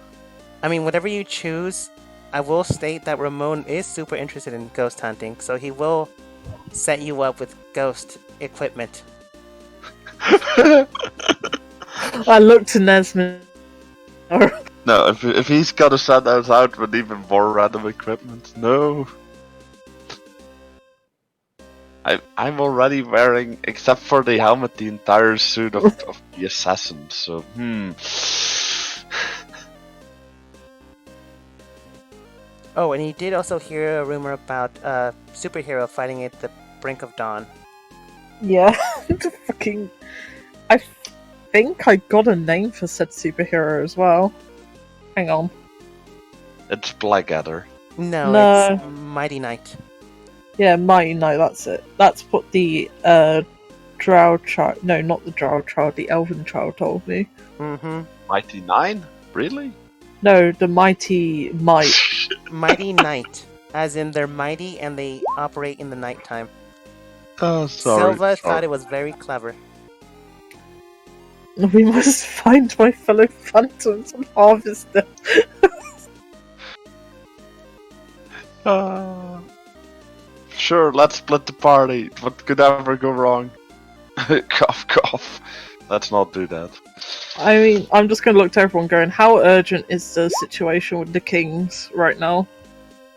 I mean, whatever you choose, I will state that Ramon is super interested in ghost hunting, so he will set you up with ghost equipment. I looked to Nesmith. No, if he's gonna send us out with even more random equipment, no. I'm already wearing, except for the helmet, the entire suit of the assassin, so Oh, and you did also hear a rumor about a superhero fighting at the brink of dawn. Yeah, fucking. I think I got a name for said superhero as well. Hang on. It's Blackadder. No, No. it's Mighty Knight. Yeah, Mighty Knight, that's it. That's what the Drow child. No, not the Drow child, the Elven child told me. Mm-hmm. Mighty Nine? Really? No, the Mighty Might. Mighty Knight. As in, they're mighty and they operate in the nighttime. Oh, sorry. Silva thought it was very clever. We must find my fellow phantoms and harvest them. Sure, let's split the party. What could ever go wrong? Cough, cough. Let's not do that. I mean, I'm just going to look to everyone going, how urgent is the situation with the Kings right now?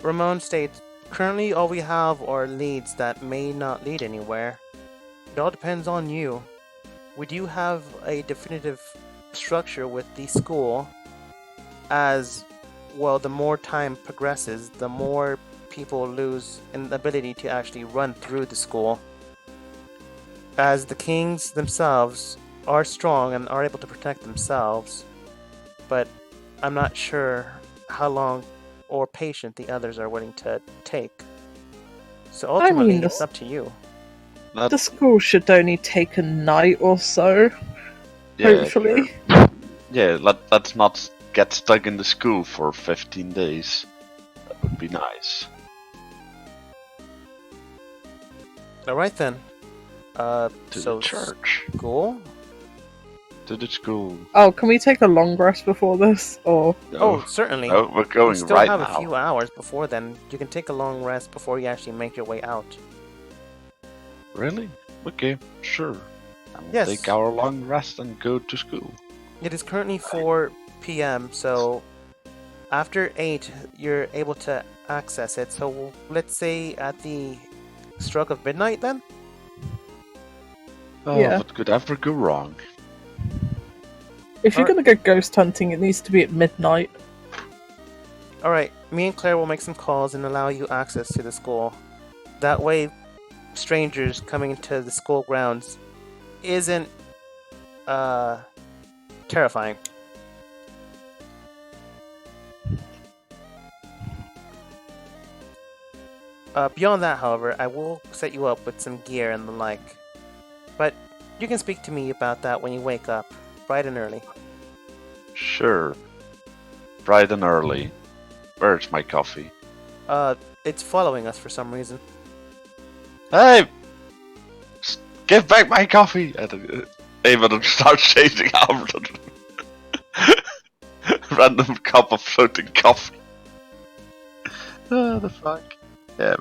Ramon states, currently all we have are leads that may not lead anywhere. It all depends on you. We do have a definitive structure with the school. As well, the more time progresses, the more people lose an ability to actually run through the school. As the Kings themselves are strong and are able to protect themselves, but I'm not sure how long or patient the others are willing to take. So ultimately, mean, it's up to you. The school should only take a night or so, hopefully. Sure. Yeah, let's not get stuck in the school for 15 days. That would be nice. Alright then. To So the church. school? To the school. Oh, can we take a long rest before this? Or Oh, certainly. No, we're going You still right have now. a few hours before then. You can take a long rest before you actually make your way out. Really? Okay, sure. And we'll Yes. take our long rest and go to school. It is currently 4 p.m., so after 8, you're able to access it. So let's say at the stroke of midnight then? Oh, Yeah. what could ever go wrong? if you're going to go ghost hunting, it needs to be at midnight. Alright, me and Claire will make some calls and allow you access to the school. That way, strangers coming into the school grounds isn't, terrifying. Beyond that, however, I will set you up with some gear and the like. But you can speak to me about that when you wake up, bright and early. Sure. Bright and early. Where's my coffee? It's following us for some reason. Hey! Give back my coffee! And Eamon starts chasing after random cup of floating coffee. Oh, the fuck. Yeah.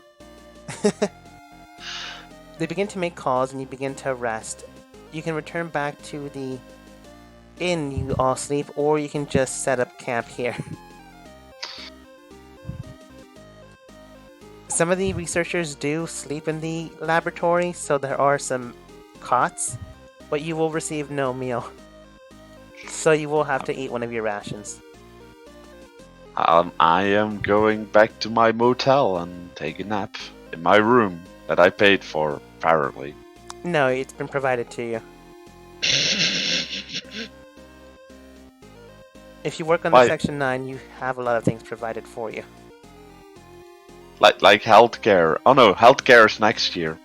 They begin to make calls and you begin to rest. You can return back to the inn you all sleep, or you can just set up camp here. Some of the researchers do sleep in the laboratory, so there are some cots, but you will receive no meal. So you will have to eat one of your rations. I am going back to my motel and take a nap in my room that I paid for, apparently. No, it's been provided to you. If you work on Why? the Section 9, you have a lot of things provided for you. Like healthcare. Oh no, healthcare is next year.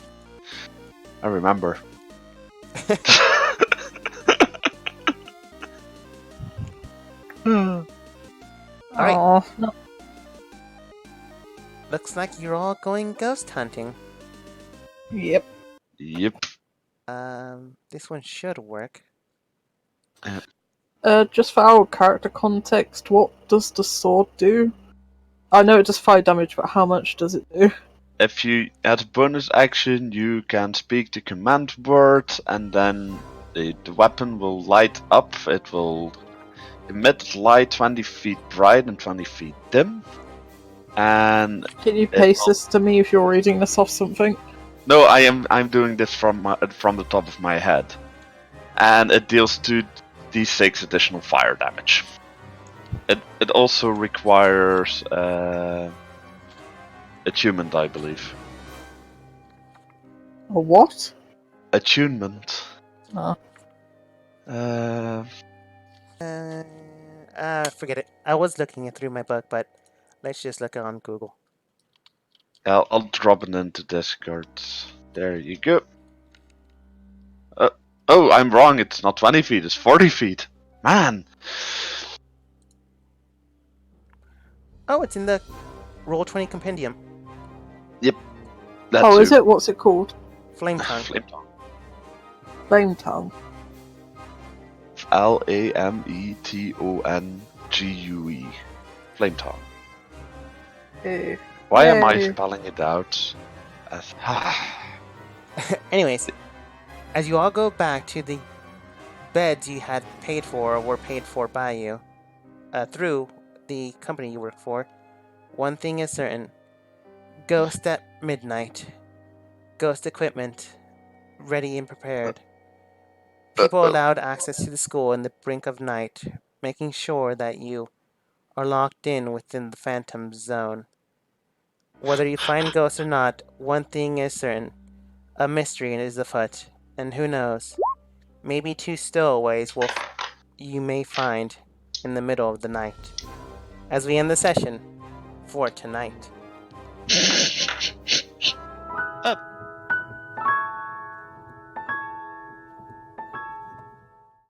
I remember. Alright. Oh, no. Looks like you're all going ghost hunting. Yep. Yep. This one should work. Just for our character context, what does the sword do? I know it does 5 damage, but how much does it do? If you add a bonus action, you can speak the command word, and then the weapon will light up. It will emit light 20 feet bright and 20 feet dim. And Can you paste this to me if you're reading this off something? no, I'm doing this from the top of my head, and it deals 2d6 additional fire damage. It also requires attunement, I believe. A what? Attunement. Oh. Forget it. I was looking it through my book, but let's just look it on Google. I'll drop it into Discord. There you go. Oh, I'm wrong. It's not 20 feet. It's 40 feet. Man. Oh, it's in the Roll20 Compendium. That's Oh, is it? What's it called? Flame Tongue. Flame tongue. Flame tongue. Lametongue. Flame tongue. Ew. Why am I Yay. spelling it out? Anyways, as you all go back to the beds you had paid for or were paid for by you, through the company you work for, one thing is certain. Ghost at midnight. Ghost equipment ready and prepared. People allowed access to the school in the brink of night, making sure that you are locked in within the Phantom Zone. Whether you find ghosts or not, one thing is certain. A mystery is afoot, and who knows, maybe 2 stowaways you may find in the middle of the night. As we end the session for tonight.